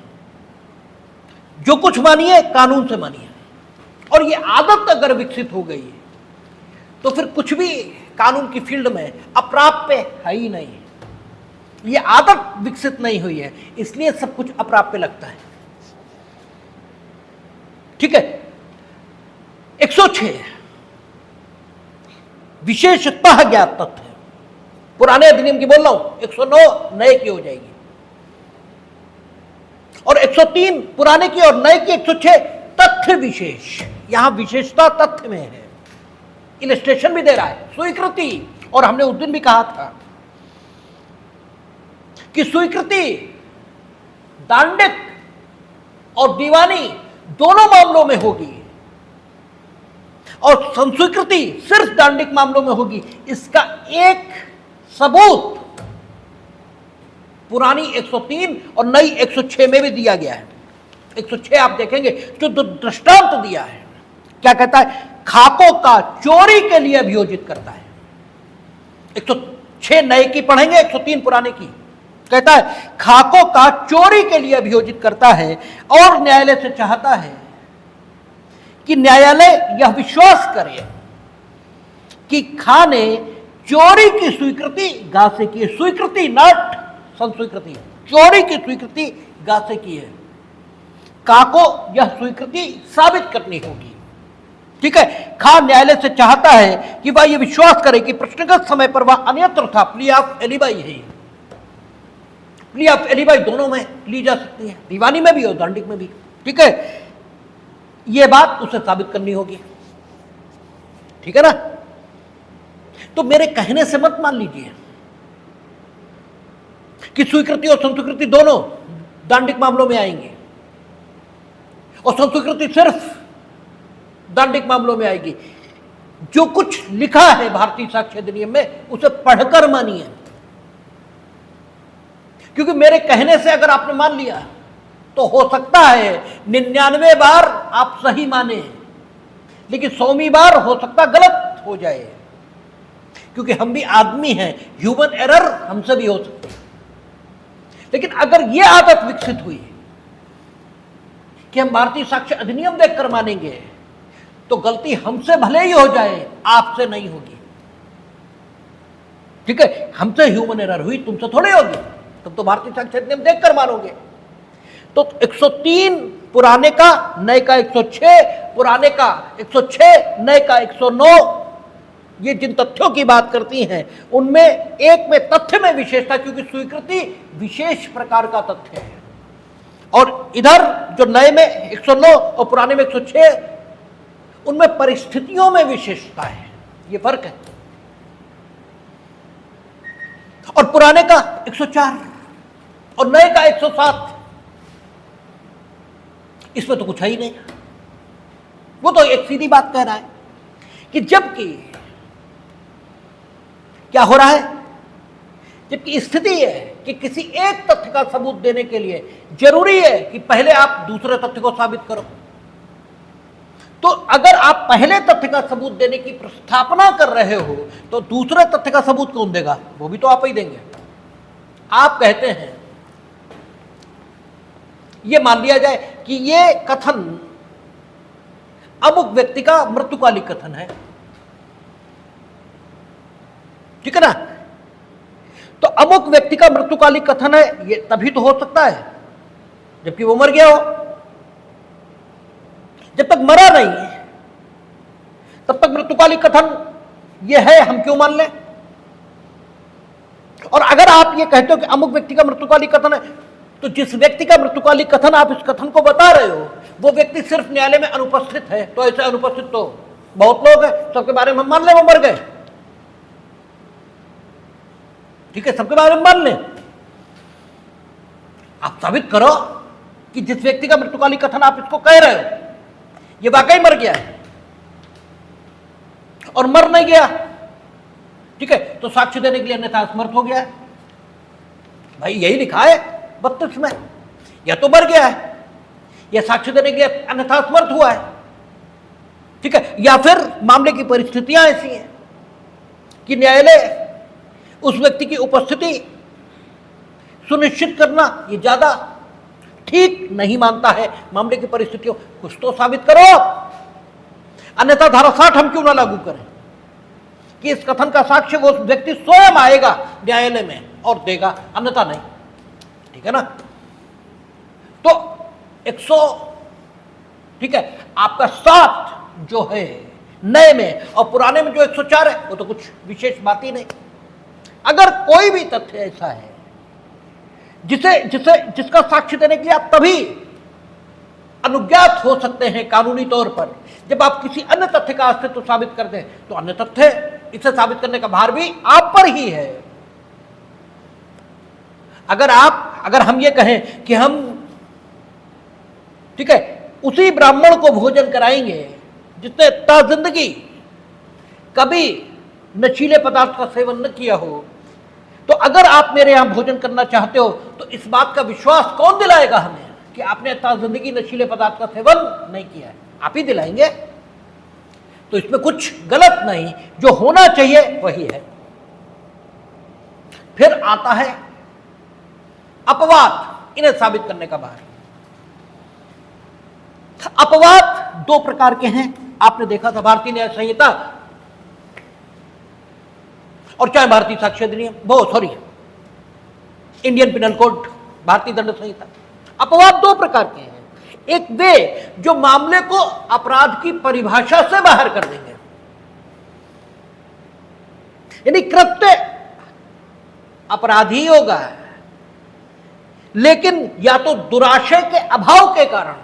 जो कुछ मानिए कानून से मानिए। और ये आदत अगर विकसित हो गई तो फिर कुछ भी कानून की फील्ड में अप्राप्य है ही नहीं। ये आदत विकसित नहीं हुई है, इसलिए सब कुछ अप्राप्य लगता है, ठीक है। 106 विशेषतः ज्ञात तथ्य, पुराने अधिनियम की बोल रहा हूं, 109 नए की हो जाएगी, और 103 पुराने की और नए की। 106 तथ्य विशेष, यहां विशेषता तथ्य में है, इलस्ट्रेशन भी दे रहा है, स्वीकृति। और हमने उस दिन भी कहा था कि स्वीकृति दांडिक और दीवानी दोनों मामलों में होगी, और संस्वीकृति सिर्फ दांडिक मामलों में होगी। इसका एक सबूत पुरानी 103 और नई 106 में भी दिया गया है। 106 आप देखेंगे जो दृष्टांत दिया है, क्या कहता है? खाकों का चोरी के लिए अभियोजित करता है। 106 नए की पढ़ेंगे, 103 पुराने की। कहता है खाकों का चोरी के लिए अभियोजित करता है, और न्यायालय से चाहता है कि न्यायालय यह विश्वास करे कि खा ने चोरी की स्वीकृति गा से की है। स्वीकृति नॉट संस्वीकृति, चोरी की स्वीकृति गा से की है। का को यह स्वीकृति साबित करनी होगी, ठीक है। खा न्यायालय से चाहता है कि वह यह विश्वास करे कि प्रश्नगत समय पर वह अन्यत्र था। प्ली ऑफ एलिबाई है, प्ली ऑफ एलिबाई दोनों में ली जा सकती है, दीवानी में भी और दांडिक में भी, ठीक है। यह बात उसे साबित करनी होगी, ठीक है ना। तो मेरे कहने से मत मान लीजिए कि स्वीकृति और संस्वीकृति दोनों दांडिक मामलों में आएंगे, और संस्वीकृति सिर्फ दांडिक मामलों में आएगी। जो कुछ लिखा है भारतीय साक्ष्य अधिनियम में उसे पढ़कर मानिए, क्योंकि मेरे कहने से अगर आपने मान लिया तो हो सकता है 99 बार आप सही माने, लेकिन 100वीं बार हो सकता गलत हो जाए, क्योंकि हम भी आदमी हैं, ह्यूमन एरर हमसे भी हो सकती है। लेकिन अगर यह आदत विकसित हुई कि हम भारतीय साक्ष्य अधिनियम देखकर मानेंगे, तो गलती हमसे भले ही हो जाए, आपसे नहीं होगी। ठीक है, हमसे ह्यूमन एरर हुई, तुमसे थोड़ी होगी, तुम तो भारतीय साक्ष्य अधिनियम देखकर मानोगे। तो 103 पुराने का, नए का 106, पुराने का 106, नए का 109, ये जिन तथ्यों की बात करती हैं उनमें एक में तथ्य में विशेषता, क्योंकि स्वीकृति विशेष प्रकार का तथ्य है, और इधर जो नए में 109 और पुराने में 106, उनमें परिस्थितियों में विशेषता है, ये फर्क है। और पुराने का 104 और नए का 107, इसमें तो कुछ है ही नहीं। वो तो एक सीधी बात कह रहा है कि जबकि क्या हो रहा है, जबकि स्थिति है कि किसी एक तथ्य का सबूत देने के लिए जरूरी है कि पहले आप दूसरे तथ्य को साबित करो। तो अगर आप पहले तथ्य का सबूत देने की प्रस्थापना कर रहे हो, तो दूसरे तथ्य का सबूत कौन देगा? वो भी तो आप ही देंगे। आप कहते हैं, यह मान लिया जाए कि यह कथन अमुक व्यक्ति का मृत्युकालिक कथन है, ठीक है ना? तो अमुक व्यक्ति का मृत्युकालिक कथन है, यह तभी तो हो सकता है जबकि वो मर गया हो। जब तक मरा नहीं है तब तक मृत्युकालिक कथन यह है, हम क्यों मान लें? और अगर आप ये कहते हो कि अमुक व्यक्ति का मृत्युकालिक कथन है, तो जिस व्यक्ति का मृत्युकालिक कथन आप इस कथन को बता रहे हो, वो व्यक्ति सिर्फ न्यायालय में अनुपस्थित है। तो ऐसे अनुपस्थित तो बहुत लोग हैं, सबके बारे में मान लें वो मर गए, ठीक है, सबके बारे में मान लें। आप साबित करो कि जिस व्यक्ति का मृत्युकालिक कथन आप इसको कह रहे हो, ये वाकई मर गया है और मर नहीं गया, ठीक है, तो साक्ष्य देने के लिए अन्यथा असमर्थ हो गया है। भाई यही लिखा है 32 में, या तो मर गया है या साक्ष्य देने के लिए अन्यथा असमर्थ हुआ है, ठीक है, या फिर मामले की परिस्थितियां ऐसी हैं कि न्यायालय उस व्यक्ति की उपस्थिति सुनिश्चित करना ये ज्यादा ठीक नहीं मानता है। मामले की परिस्थितियों, कुछ तो साबित करो, अन्यथा धारा 60 हम क्यों ना लागू करें कि इस कथन का साक्ष्य वो व्यक्ति स्वयं आएगा न्यायालय में और देगा, अन्यथा नहीं, ठीक है ना? तो 100, ठीक है, आपका 7 जो है नए में और पुराने में जो 104 है, वो तो कुछ विशेष बात ही नहीं। अगर कोई भी तथ्य ऐसा है जिसका साक्ष्य देने के लिए आप तभी अनुज्ञात हो सकते हैं कानूनी तौर पर, जब आप किसी अन्य तथ्य का अस्तित्व साबित कर दें, तो अन्य तथ्य इसे साबित करने का भार भी आप पर ही है। अगर हम ये कहें कि हम, ठीक है, उसी ब्राह्मण को भोजन कराएंगे जिसने ता जिंदगी कभी नशीले पदार्थ का सेवन न किया हो, तो अगर आप मेरे यहां भोजन करना चाहते हो तो इस बात का विश्वास कौन दिलाएगा हमें कि आपने ता जिंदगी नशीले पदार्थ का सेवन नहीं किया है? आप ही दिलाएंगे। तो इसमें कुछ गलत नहीं, जो होना चाहिए वही है। फिर आता है अपवाद, इन्हें साबित करने का भार। अपवाद 2 प्रकार के हैं, आपने देखा था भारतीय न्याय संहिता और चाहे भारतीय साक्ष्य अधिनियम, इंडियन पिनल कोड, भारतीय दंड संहिता। अपवाद 2 प्रकार के हैं। एक वे जो मामले को अपराध की परिभाषा से बाहर कर देंगे, यानी कृत्य अपराध ही होगा, लेकिन या तो दुराशय के अभाव के कारण,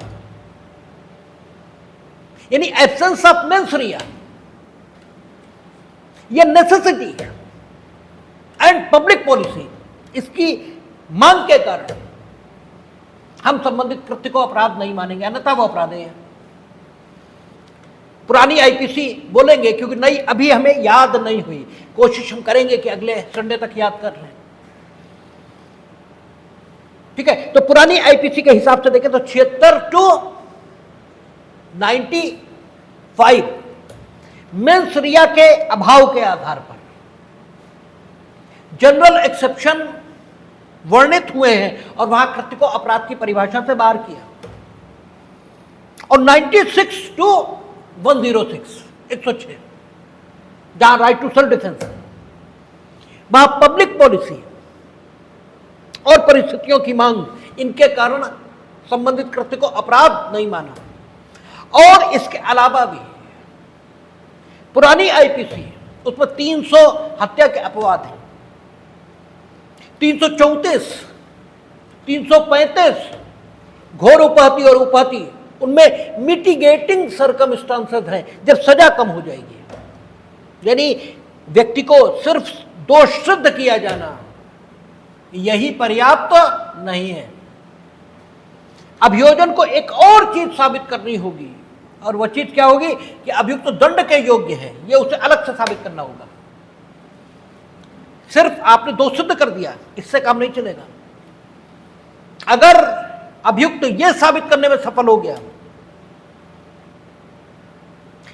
यानी एब्सेंस ऑफ मेंस रिया, यह नेसेसिटी एंड पब्लिक पॉलिसी, इसकी मांग के कारण हम संबंधित कृत्य को अपराध नहीं मानेंगे, अन्यथा वो अपराध है। पुरानी आईपीसी बोलेंगे क्योंकि नई अभी हमें याद नहीं हुई, कोशिश हम करेंगे कि अगले संडे तक याद कर लें। ठीक है, तो पुरानी आईपीसी के हिसाब से देखें तो 76 टू 95 मेंस रिया के अभाव के आधार पर जनरल एक्सेप्शन वर्णित हुए हैं और वहां कृत्य को अपराध की परिभाषा से बाहर किया। और 96 टू 106 106 जहां राइट टू सेल्फ डिफेंस है, वहां पब्लिक पॉलिसी और परिस्थितियों की मांग इनके कारण संबंधित कृत्य को अपराध नहीं माना। और इसके अलावा भी पुरानी आईपीसी उसमें 300 हत्या के अपवाद हैं, 334 335 घोर उपहति और उपहति, उनमें मिटिगेटिंग सर्कमस्टांसेस हैं जब सजा कम हो जाएगी, यानी व्यक्ति को सिर्फ दोष सिद्ध किया जाना यही पर्याप्त नहीं है, अभियोजन को एक और चीज साबित करनी होगी। और वह चीज क्या होगी कि अभियुक्त तो दंड के योग्य है, यह उसे अलग से साबित करना होगा। सिर्फ आपने दोष सिद्ध कर दिया इससे काम नहीं चलेगा। अगर अभियुक्त यह साबित करने में सफल हो गया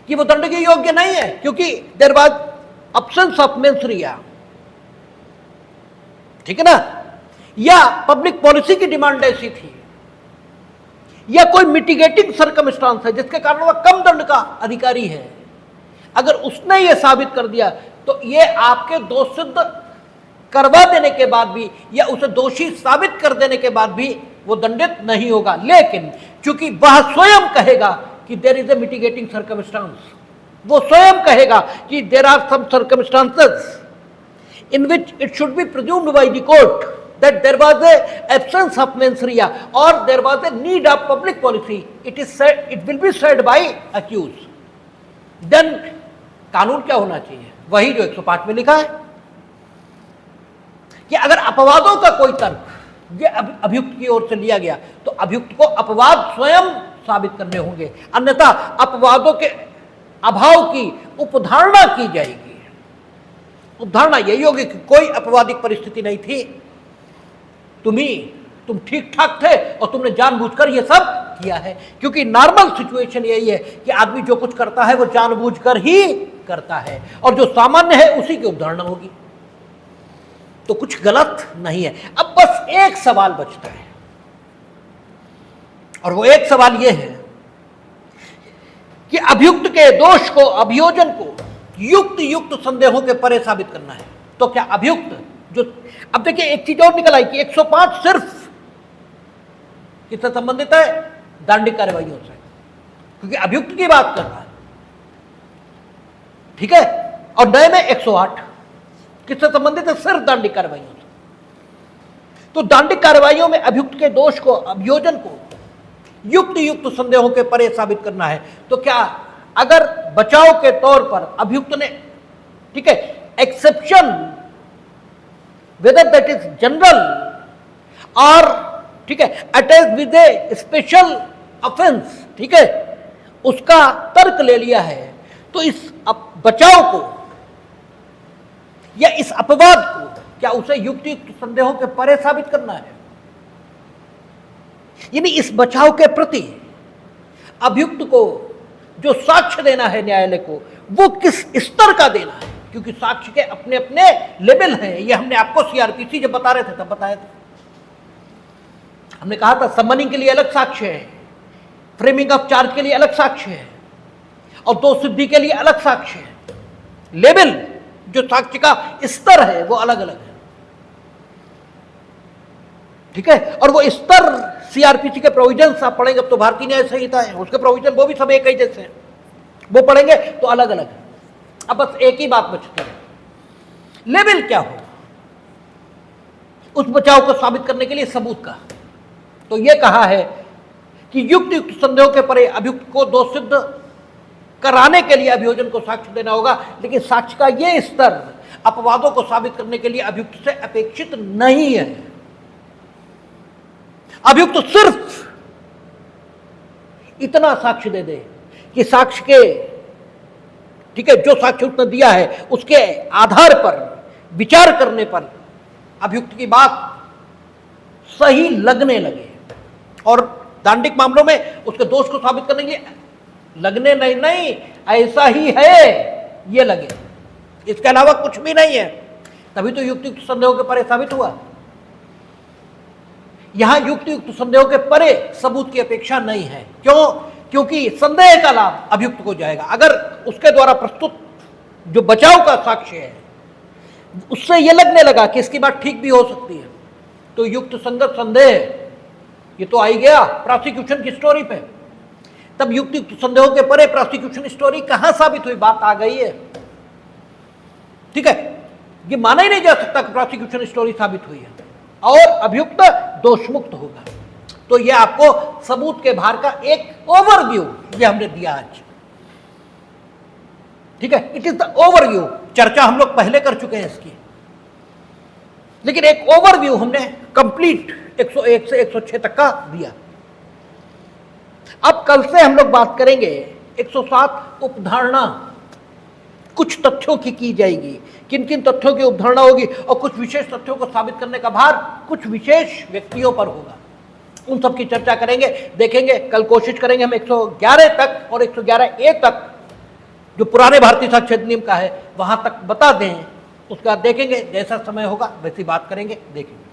कि वो दंड के योग्य नहीं है क्योंकि there was absence of mens rea, ठीक है ना, या पब्लिक पॉलिसी की डिमांड ऐसी थी, या कोई मिटिगेटिंग सर्कमस्टांस है जिसके कारण वह कम दंड का अधिकारी है, अगर उसने यह साबित कर दिया तो यह आपके दोष सिद्ध करवा देने के बाद भी या उसे दोषी साबित कर देने के बाद भी वो दंडित नहीं होगा। लेकिन चूंकि वह स्वयं कहेगा कि there is a mitigating circumstance, वो स्वयं कहेगा कि there are some circumstances in which it should be presumed by the court that there was a absence of mens rea or there was a need of public policy, it will be said by accused, then कानून क्या होना चाहिए, वही जो 105 में लिखा है कि अगर अपवादों का कोई तर्क ये अभियुक्त की ओर से लिया गया तो अभियुक्त को अपवाद स्वयं साबित करने होंगे, अन्यथा अपवादों के अभाव की उपधारणा की जाएगी। उपधारणा यही होगी कि कोई अपवादिक परिस्थिति नहीं थी, तुम ठीक ठाक थे और तुमने जानबूझकर यह सब किया है, क्योंकि नॉर्मल सिचुएशन यही है कि आदमी जो कुछ करता है वो जानबूझकर ही करता है और जो सामान्य है उसी की उपधारणा होगी, तो कुछ गलत नहीं है। अब बस एक सवाल बचता है और वो एक सवाल यह है कि अभियुक्त के दोष को अभियोजन को युक्त संदेहों के परे साबित करना है। तो क्या अभियुक्त जो, अब देखिए एक चीज और निकल आई कि 105 सिर्फ किससे संबंधित है, दांडिक कार्यवाहियों से, क्योंकि अभियुक्त की बात कर रहा है, ठीक है, और नए में 108 किससे संबंधित है, सिर्फ दांडिक कार्यवाहियों से। तो दांडिक कार्यवाहियों में अभियुक्त के दोष को अभियोजन को युक्त संदेहों के परे साबित करना है। तो क्या अगर बचाव के तौर पर अभियुक्त ने, ठीक है, exception whether that is general और, ठीक है, attach with A special offence, ठीक है, उसका तर्क ले लिया है, तो इस बचाव को या इस अपवाद को क्या उसे युक्त संदेहों के परे साबित करना है, यानी इस बचाव के प्रति अभियुक्त को जो साक्ष्य देना है न्यायालय को वो किस स्तर का देना है, क्योंकि साक्ष्य के अपने अपने लेवल हैं। ये हमने आपको सीआरपीसी जब बता रहे थे तब बताया था, हमने कहा था समनिंग के लिए अलग साक्ष्य है, फ्रेमिंग ऑफ चार्ज के लिए अलग साक्ष्य है और दोष सिद्धि के लिए अलग साक्ष्य है। लेवल जो साक्ष्य का स्तर है वो अलग अलग है, ठीक है, और वो स्तर सीआरपीसी के प्रोविजन आप पढ़ेंगे, अब तो भारतीय न्याय संहिता है उसके प्रोविजन वो भी सब एक ही जैसे हैं, वो पढ़ेंगे तो अलग अलग है। अब बस एक ही बात बचती है, लेवल क्या होगा उस बचाव को साबित करने के लिए सबूत का। तो ये कहा है कि युक्त संदेहों के परे अभियुक्त को दोष सिद्ध कराने के लिए अभियोजन को साक्ष्य देना होगा, लेकिन साक्ष्य का यह स्तर अपवादों को साबित करने के लिए अभियुक्त से अपेक्षित नहीं है। अभियुक्त सिर्फ इतना साक्ष्य दे दे कि साक्ष्य के ठीक है, जो साक्ष्य उसने दिया है उसके आधार पर विचार करने पर अभियुक्त की बात सही लगने लगे और दांडिक मामलों में उसके दोष को साबित करने के लिए लगने नहीं ऐसा ही है ये लगे, इसके अलावा कुछ भी नहीं है, तभी तो युक्तियुक्त संदेह के परे साबित हुआ। यहां युक्तियुक्त संदेह के परे सबूत की अपेक्षा नहीं है। क्यों? क्योंकि संदेह का लाभ अभियुक्त को जाएगा। अगर उसके द्वारा प्रस्तुत जो बचाव का साक्ष्य है उससे यह लगने लगा कि इसकी बात ठीक भी हो सकती है, तो युक्त संगत संदेह ये तो आई गया प्रोसिक्यूशन की स्टोरी पे। तब युक्तियुक्त संदेहों के परे प्रोसिक्यूशन स्टोरी कहां साबित हुई? बात आ गई है, ठीक है, ये माना ही नहीं जा सकता कि प्रोसिक्यूशन स्टोरी साबित हुई है और अभियुक्त दोषमुक्त होगा। तो यह आपको सबूत के भार का एक ओवरव्यू ये हमने दिया आज, ठीक है, इट इज द ओवरव्यू। चर्चा हम लोग पहले कर चुके हैं इसकी, लेकिन एक ओवरव्यू हमने कंप्लीट 101 से 106 तक का दिया। अब कल से हम लोग बात करेंगे 107 उपधारणा, कुछ तथ्यों की जाएगी, किन किन तथ्यों की उपधारणा होगी और कुछ विशेष तथ्यों को साबित करने का भार कुछ विशेष व्यक्तियों पर होगा, उन सब की चर्चा करेंगे, देखेंगे। कल कोशिश करेंगे हम 111 तक और 111A तक जो पुराने भारतीय साक्ष्य अधिनियम का है वहां तक बता दें, उसका देखेंगे, जैसा समय होगा वैसी बात करेंगे, देखेंगे।